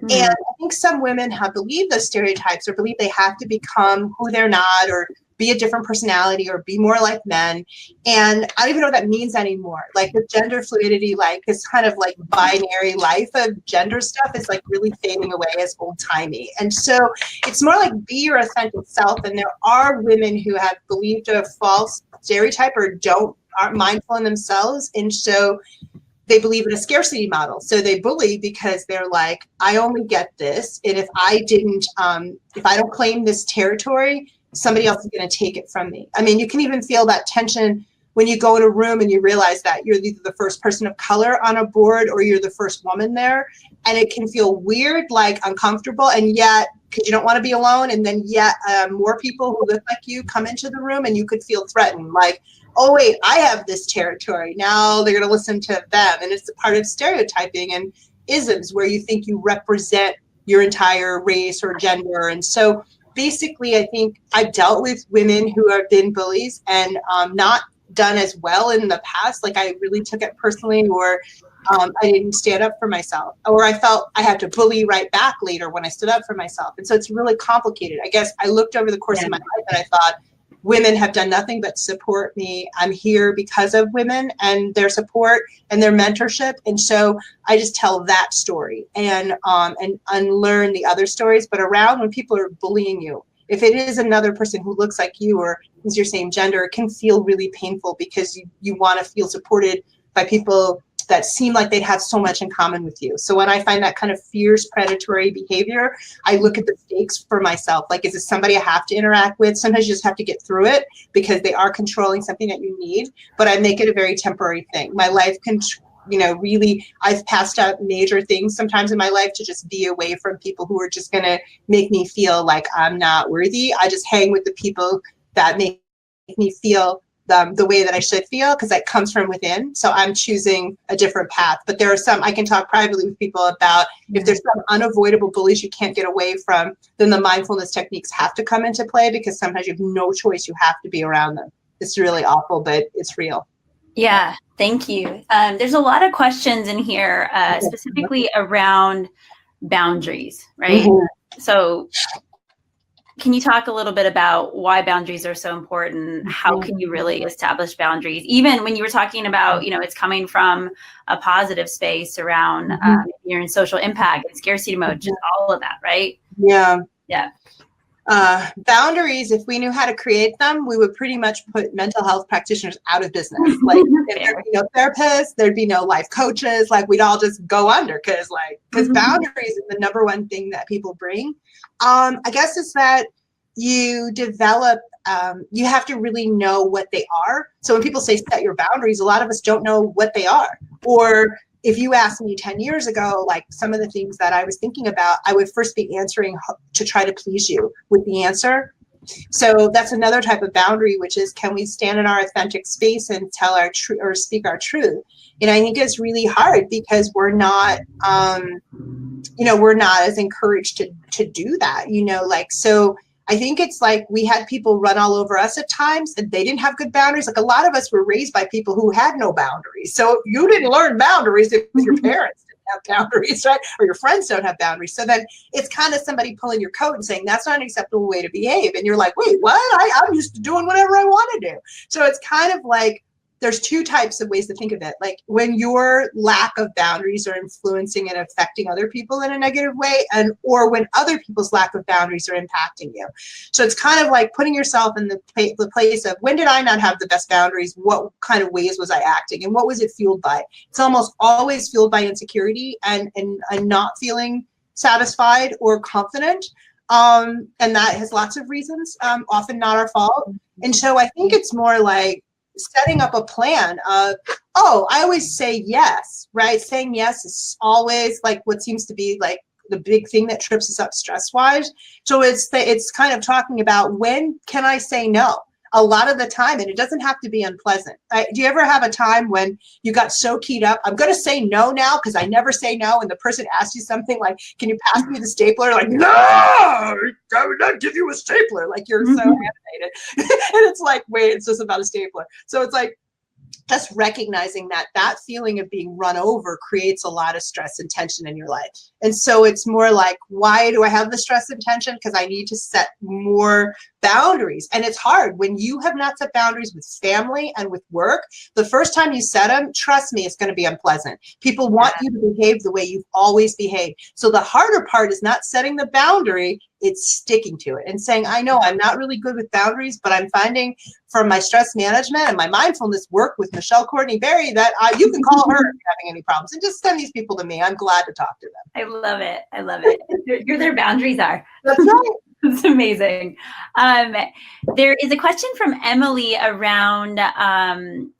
Mm-hmm. And I think some women have believed those stereotypes or believe they have to become who they're not or be a different personality or be more like men. And I don't even know what that means anymore. Like with gender fluidity, like this kind of like binary life of gender stuff is like really fading away as old timey. And so it's more like be your authentic self. And there are women who have believed a false stereotype or aren't mindful in themselves. And so they believe in a scarcity model. So they bully because they're like, I only get this. And if I don't claim this territory, somebody else is going to take it from me. I mean, you can even feel that tension when you go in a room and you realize that you're either the first person of color on a board or you're the first woman there. And it can feel weird, like uncomfortable. And yet, because you don't want to be alone. And then yet more people who look like you come into the room and you could feel threatened. Like, oh, wait, I have this territory. Now they're going to listen to them. And it's a part of stereotyping and isms where you think you represent your entire race or gender. And so basically, I think I've dealt with women who have been bullies and not done as well in the past. Like I really took it personally, or I didn't stand up for myself, or I felt I had to bully right back later when I stood up for myself. And so it's really complicated. I guess I looked over the course of my life and I thought, women have done nothing but support me. I'm here because of women and their support and their mentorship. And so I just tell that story and unlearn the other stories. But around when people are bullying you, if it is another person who looks like you or is your same gender, it can feel really painful because you want to feel supported by people that seem like they'd have so much in common with you. So when I find that kind of fierce predatory behavior, I look at the stakes for myself. Like, is this somebody I have to interact with? Sometimes you just have to get through it because they are controlling something that you need, but I make it a very temporary thing. My life can, really, I've passed up major things sometimes in my life to just be away from people who are just going to make me feel like I'm not worthy. I just hang with the people that make me feel the way that I should feel, because that comes from within. So I'm choosing a different path. But there are some, I can talk privately with people about, if there's some unavoidable bullies you can't get away from, then the mindfulness techniques have to come into play, because sometimes you have no choice. You have to be around them. It's really awful, but it's real. Yeah, thank you. There's a lot of questions in here, specifically around boundaries, right? Mm-hmm. So can you talk a little bit about why boundaries are so important? How can you really establish boundaries? Even when you were talking about, it's coming from a positive space around you're in social impact and scarcity mode, just all of that, right? Yeah. Yeah. Boundaries, if we knew how to create them, we would pretty much put mental health practitioners out of business. Like, there'd be no therapists, there'd be no life coaches, like we'd all just go under, because boundaries is the number one thing that people bring. I guess it's that you develop, you have to really know what they are. So when people say set your boundaries, a lot of us don't know what they are. Or if you asked me 10 years ago, like some of the things that I was thinking about, I would first be answering to try to please you with the answer. So that's another type of boundary, which is, can we stand in our authentic space and tell our truth or speak our truth? And I think it's really hard because we're not, we're not as encouraged to do that, so I think it's like we had people run all over us at times and they didn't have good boundaries. Like, a lot of us were raised by people who had no boundaries. So you didn't learn boundaries if your parents didn't have boundaries, right? Or your friends don't have boundaries. So then it's kind of somebody pulling your coat and saying, that's not an acceptable way to behave. And you're like, wait, what? I'm used to doing whatever I want to do. So it's kind of like, there's two types of ways to think of it. Like, when your lack of boundaries are influencing and affecting other people in a negative way, or when other people's lack of boundaries are impacting you. So it's kind of like putting yourself in the place of, when did I not have the best boundaries? What kind of ways was I acting? And what was it fueled by? It's almost always fueled by insecurity and not feeling satisfied or confident. And that has lots of reasons, often not our fault. And so I think it's more like setting up a plan of, I always say yes, right? Saying yes is always like what seems to be like the big thing that trips us up stress-wise. So it's kind of talking about, when can I say no? A lot of the time, and it doesn't have to be unpleasant. Do you ever have a time when you got so keyed up, I'm going to say no now because I never say no, and the person asks you something like, can you pass me the stapler? Like, no, I would not give you a stapler. Like, you're so animated. And it's like, wait, it's just about a stapler. So it's like, just recognizing that feeling of being run over creates a lot of stress and tension in your life. And so it's more like, why do I have the stress and tension? Because I need to set more boundaries. And it's hard when you have not set boundaries with family and with work. The first time you set them, trust me, it's going to be unpleasant. People want you to behave the way you've always behaved. So the harder part is not setting the boundary, it's sticking to it and saying, I know I'm not really good with boundaries, but I'm finding from my stress management and my mindfulness work with Courtney Berry that you can call her if you're having any problems, and just send these people to me. I'm glad to talk to them. I love it. I love it. Their boundaries are. That's right. It's amazing. There is a question from Emily around,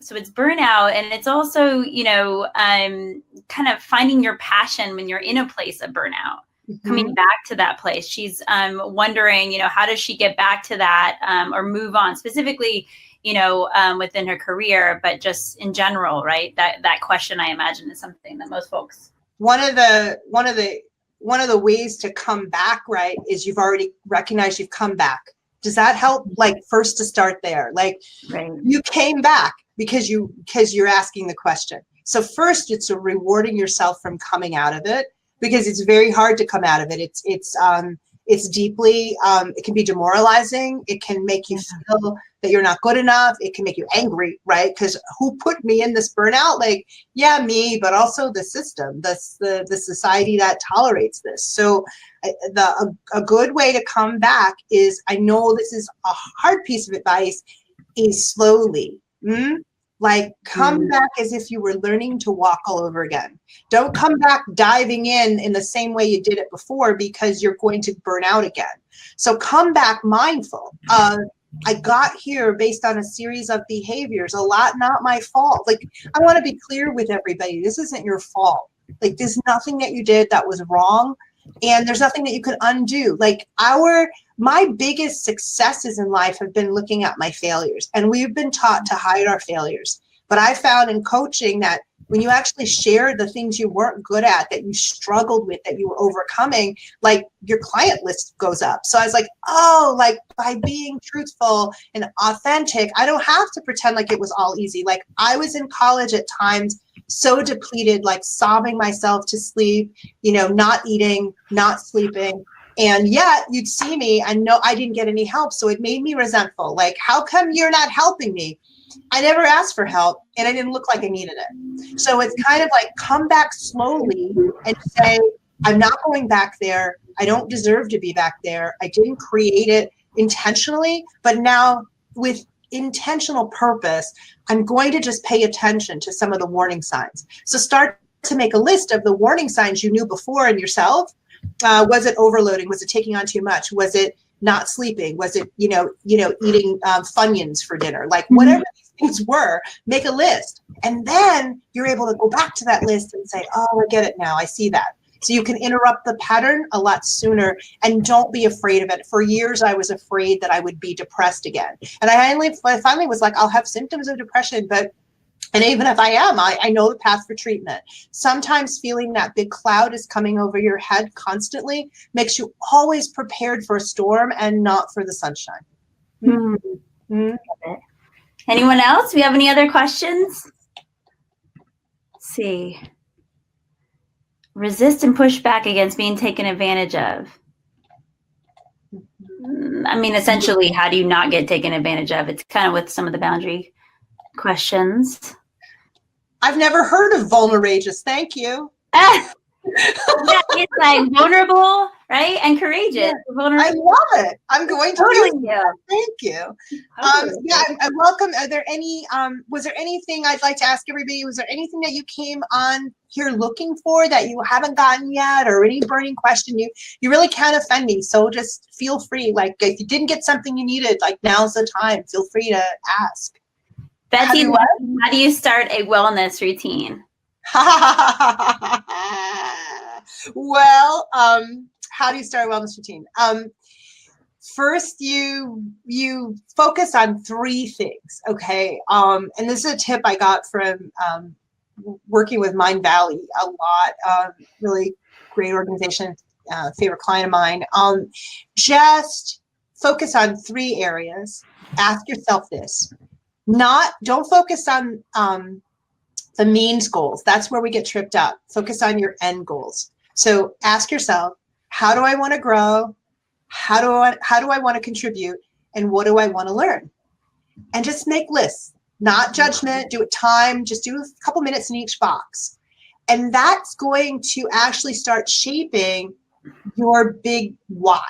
so it's burnout, and it's also, kind of finding your passion when you're in a place of burnout. Coming back to that place. She's wondering, how does she get back to that or move on specifically, within her career, but just in general, right? That question, I imagine, is something that most folks. One of the ways to come back, right, is you've already recognized you've come back. Does that help? Like, first to start there, like, right. You came back because you're asking the question. So first, it's a rewarding yourself from coming out of it, because it's very hard to come out of it. It's deeply, it can be demoralizing. It can make you feel that you're not good enough. It can make you angry, right? Because who put me in this burnout? Like, yeah, me, but also the system, the society that tolerates this. So a good way to come back is, I know this is a hard piece of advice, is slowly. Like, come back as if you were learning to walk all over again. Don't come back diving in the same way you did it before, because you're going to burn out again. So come back mindful. I got here based on a series of behaviors, a lot not my fault. Like, I want to be clear with everybody. This isn't your fault. Like, there's nothing that you did that was wrong, and there's nothing that you could undo. Like, my biggest successes in life have been looking at my failures, and we've been taught to hide our failures. But I found in coaching that when you actually share the things you weren't good at, that you struggled with, that you were overcoming, like, your client list goes up. So I was like, oh, like, by being truthful and authentic, I don't have to pretend like it was all easy. Like, I was in college at times so depleted, like sobbing myself to sleep, not eating, not sleeping. And yet you'd see me and know I didn't get any help. So it made me resentful. Like, how come you're not helping me? I never asked for help, and I didn't look like I needed it. So it's kind of like, come back slowly and say, I'm not going back there. I don't deserve to be back there. I didn't create it intentionally, but now with intentional purpose, I'm going to just pay attention to some of the warning signs. So start to make a list of the warning signs you knew before in yourself. Was it overloading? Was it taking on too much? Was it not sleeping? Was it, eating Funyuns for dinner? Like, whatever these things were, make a list. And then you're able to go back to that list and say, oh, I get it now. I see that. So you can interrupt the pattern a lot sooner, and don't be afraid of it. For years, I was afraid that I would be depressed again. And I finally was like, I'll have symptoms of depression, and even if I am, I know the path for treatment. Sometimes feeling that big cloud is coming over your head constantly makes you always prepared for a storm and not for the sunshine. Mm-hmm. Anyone else? We have any other questions? Let's see. Resist and push back against being taken advantage of. I mean, essentially, how do you not get taken advantage of? It's kind of with some of the boundary questions. I've never heard of vulnerageous. Thank you. Yeah, it's like vulnerable, right? And courageous. Yeah, vulnerable. I love it. I'm going to Totally. use that. Thank you. I welcome. Are there any, was there anything I'd like to ask everybody? Was there anything that you came on here looking for that you haven't gotten yet, or any burning question? You really can't offend me. So just feel free. Like, if you didn't get something you needed, like, now's the time. Feel free to ask. Betsy, how do you start a wellness routine? Well, how do you start a wellness routine? First, you focus on 3 things, okay? And this is a tip I got from working with Mind Valley a lot. Really great organization, favorite client of mine. Just focus on 3 areas. Ask yourself this. Don't focus on the means goals. That's where we get tripped up. Focus on your end goals. So ask yourself, how do I want to grow? How do I want to contribute? And what do I want to learn? And just make lists, not judgment, do it time, just do a couple minutes in each box. And that's going to actually start shaping your big why.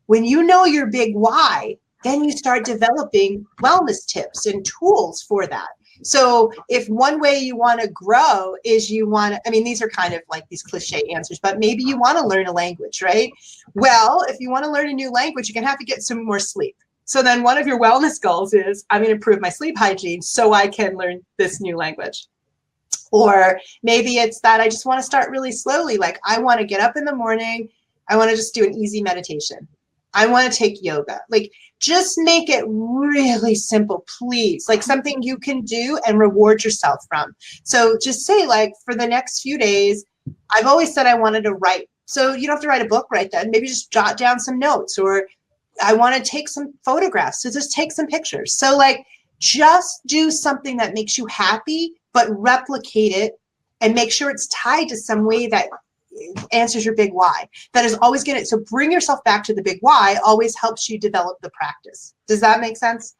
When you know your big why, then you start developing wellness tips and tools for that. So if one way you want to grow is these are kind of like these cliche answers, but maybe you want to learn a language, right? Well, if you want to learn a new language, you're going to have to get some more sleep. So then one of your wellness goals is, I'm going to improve my sleep hygiene so I can learn this new language. Or maybe it's that I just want to start really slowly. Like, I want to get up in the morning. I want to just do an easy meditation. I want to take yoga. Like, just make it really simple, please. Like, something you can do and reward yourself from. So just say, like, for the next few days, I've always said I wanted to write. So you don't have to write a book right then. Maybe just jot down some notes, or I want to take some photographs. So just take some pictures. So, like, just do something that makes you happy, but replicate it and make sure it's tied to some way that answers your big why. That is always going to, so bring yourself back to the big why always helps you develop the practice. Does that make sense?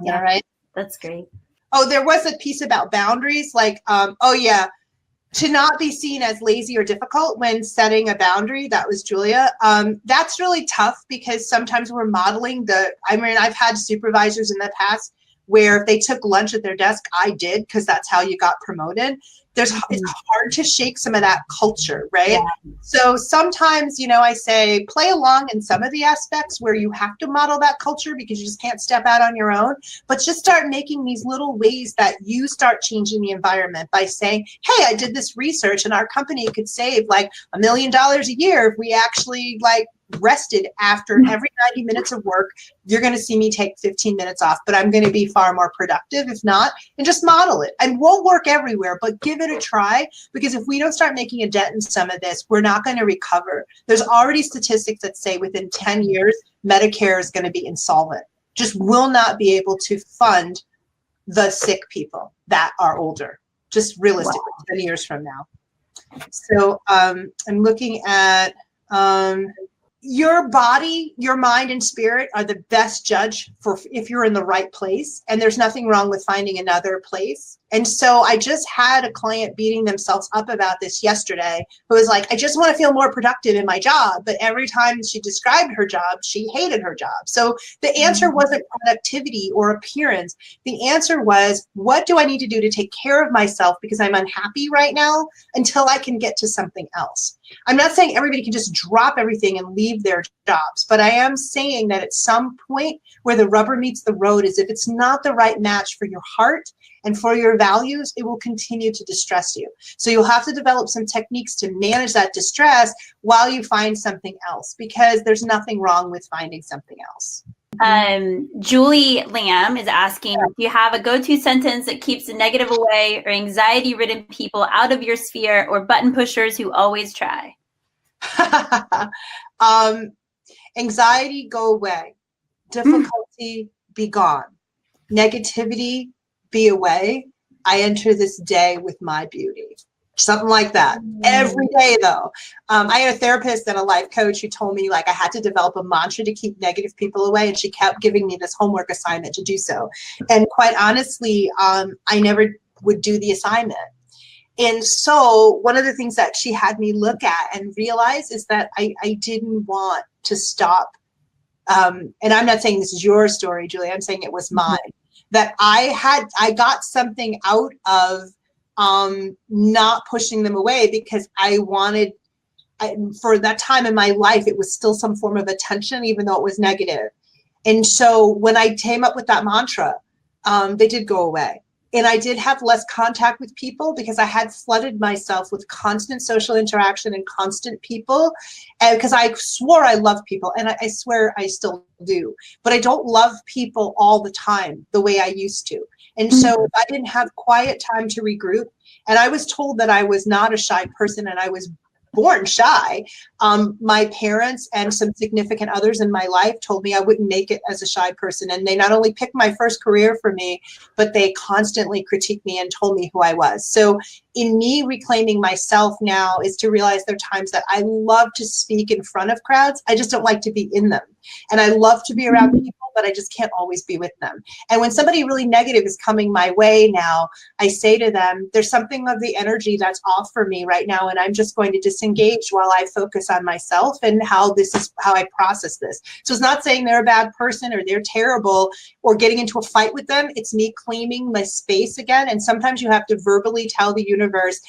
Yeah, right. That's great. Oh, there was a piece about boundaries, like, to not be seen as lazy or difficult when setting a boundary. That was Julia. That's really tough because sometimes we're modeling I've had supervisors in the past where if they took lunch at their desk, I did, because that's how you got promoted. It's hard to shake some of that culture, right? Yeah. So sometimes, I say play along in some of the aspects where you have to model that culture because you just can't step out on your own, but just start making these little ways that you start changing the environment by saying, hey, I did this research and our company could save like $1 million a year if we actually like rested after every 90 minutes of work. You're going to see me take 15 minutes off, but I'm going to be far more productive if not, and just model it. And won't work everywhere, but give it a try, because if we don't start making a dent in some of this, we're not going to recover. There's already statistics that say within 10 years, Medicare is going to be insolvent, just will not be able to fund the sick people that are older, just realistically. Wow. 10 years from now. So I'm looking at your body, your mind and spirit are the best judge for if you're in the right place, and there's nothing wrong with finding another place. And so I just had a client beating themselves up about this yesterday, who was like, I just want to feel more productive in my job. But every time she described her job, she hated her job. So the answer wasn't productivity or appearance. The answer was, what do I need to do to take care of myself because I'm unhappy right now until I can get to something else? I'm not saying everybody can just drop everything and leave their jobs, but I am saying that at some point where the rubber meets the road is if it's not the right match for your heart and for your values, it will continue to distress you. So you'll have to develop some techniques to manage that distress while you find something else, because there's nothing wrong with finding something else. Julie Lamb is asking, do you have a go-to sentence that keeps the negative away, or anxiety-ridden people out of your sphere, or button pushers who always try? Anxiety, go away. Difficulty, be gone. Negativity, be away. I enter this day with my beauty. Something like that. Every day, though. I had a therapist and a life coach who told me like I had to develop a mantra to keep negative people away, and she kept giving me this homework assignment to do so. And quite honestly, I never would do the assignment. And so one of the things that she had me look at and realize is that I didn't want to stop. And I'm not saying this is your story, Julie. I'm saying it was mine. That I got something out of not pushing them away, because for that time in my life, it was still some form of attention, even though it was negative. And so when I came up with that mantra, they did go away. And I did have less contact with people because I had flooded myself with constant social interaction and constant people. And because I swore I love people, and I swear I still do, but I don't love people all the time the way I used to. And so I didn't have quiet time to regroup. And I was told that I was not a shy person, and I was born shy. My parents and some significant others in my life told me I wouldn't make it as a shy person. And they not only picked my first career for me, but they constantly critiqued me and told me who I was. So in me reclaiming myself now is to realize there are times that I love to speak in front of crowds. I just don't like to be in them. And I love to be around people, but I just can't always be with them. And when somebody really negative is coming my way now, I say to them, there's something of the energy that's off for me right now, and I'm just going to disengage while I focus on myself and how I process this. So it's not saying they're a bad person or they're terrible or getting into a fight with them. It's me claiming my space again. And sometimes you have to verbally tell the universe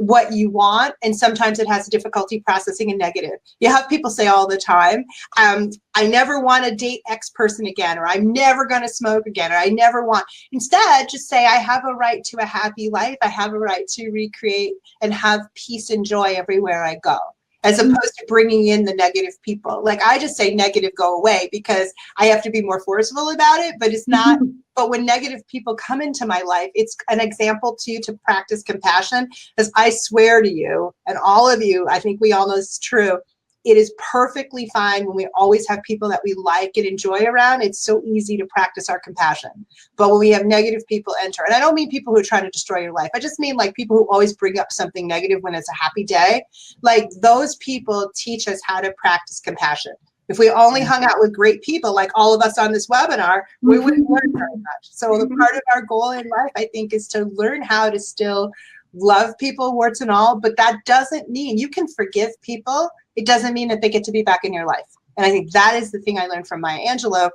what you want, and sometimes it has difficulty processing a negative. You have people say all the time, I never want to date X person again, or I'm never going to smoke again, or I never want. Instead, just say I have a right to a happy life. I have a right to recreate and have peace and joy everywhere I go, as opposed to bringing in the negative people. Like I just say negative, go away, because I have to be more forceful about it, but it's not. But when negative people come into my life, it's an example to practice compassion. As I swear to you, and all of you, I think we all know this is true, it is perfectly fine when we always have people that we like and enjoy around. It's so easy to practice our compassion. But when we have negative people enter, and I don't mean people who are trying to destroy your life, I just mean like people who always bring up something negative when it's a happy day. Like those people teach us how to practice compassion. If we only hung out with great people, like all of us on this webinar, we wouldn't learn very much. So the part of our goal in life, I think, is to learn how to still love people, warts and all, but that doesn't mean you can forgive people. It doesn't mean that they get to be back in your life. And I think that is the thing I learned from Maya Angelou,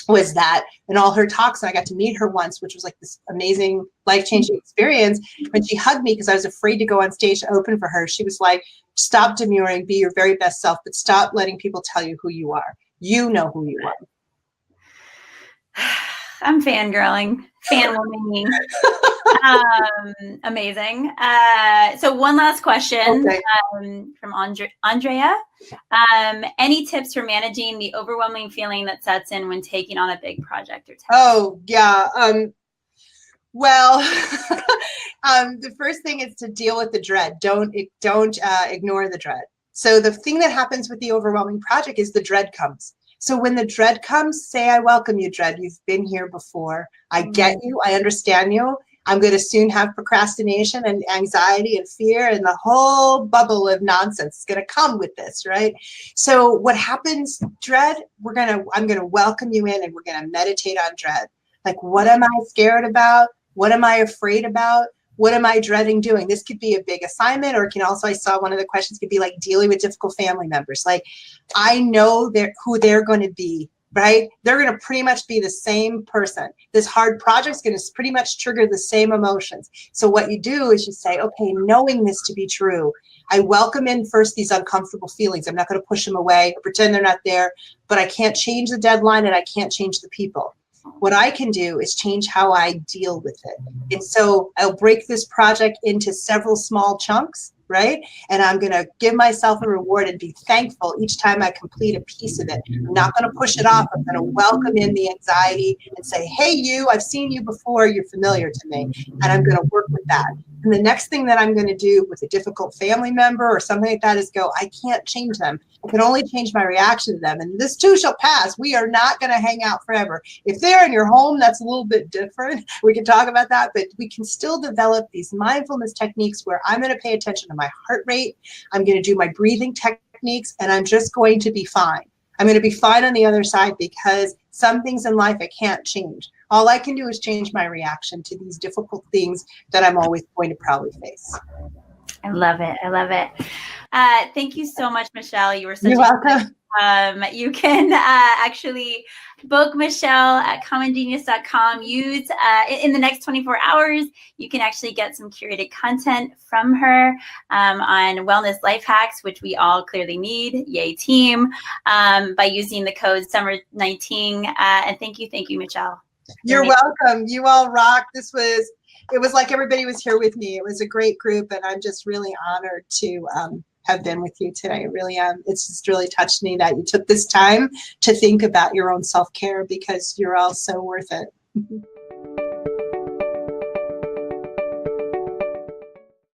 was that in all her talks, and I got to meet her once, which was like this amazing life-changing experience. When she hugged me, because I was afraid to go on stage to open for her, she was like, stop demurring, be your very best self, but stop letting people tell you who you are. You know who you are. I'm fangirling, fan-womaning. Amazing. So one last question from Andrea. Any tips for managing the overwhelming feeling that sets in when taking on a big project or task? Oh, yeah. Well, the first thing is to deal with the dread. Don't ignore the dread. So the thing that happens with the overwhelming project is the dread comes. So when the dread comes, say, I welcome you, dread. You've been here before. I get you. I understand you. I'm going to soon have procrastination and anxiety and fear, and the whole bubble of nonsense is going to come with this, right? So what happens, dread, I'm going to welcome you in, and we're going to meditate on dread. Like, what am I scared about? What am I afraid about? What am I dreading doing? This could be a big assignment, or it can also, I saw one of the questions could be like dealing with difficult family members. Like, I know who they're going to be, right? They're going to pretty much be the same person. This hard project is going to pretty much trigger the same emotions. So what you do is you say, okay, knowing this to be true, I welcome in first these uncomfortable feelings. I'm not going to push them away or pretend they're not there, but I can't change the deadline and I can't change the people. What I can do is change how I deal with it. And so I'll break this project into several small chunks, right? And I'm going to give myself a reward and be thankful each time I complete a piece of it. I'm not going to push it off. I'm going to welcome in the anxiety and say, hey, I've seen you before. You're familiar to me. And I'm going to work with that. And the next thing that I'm going to do with a difficult family member or something like that is go, I can't change them. I can only change my reaction to them. And this too shall pass. We are not going to hang out forever. If they're in your home, that's a little bit different. We can talk about that, but we can still develop these mindfulness techniques where I'm going to pay attention to my heart rate. I'm going to do my breathing techniques, and I'm just going to be fine. I'm going to be fine on the other side because some things in life I can't change. All I can do is change my reaction to these difficult things that I'm always going to probably face. I love it. I love it. Thank you so much, Michelle. You were such You're welcome. You can actually book Michelle at commongenius.com. Use in the next 24 hours, you can actually get some curated content from her on wellness life hacks, which we all clearly need. Yay, team! By using the code Summer19. And thank you, Michelle. You're welcome. You all rock. It was like everybody was here with me. It was a great group, and I'm just really honored to have been with you today. I really am. It's just really touched me that you took this time to think about your own self-care because you're all so worth it.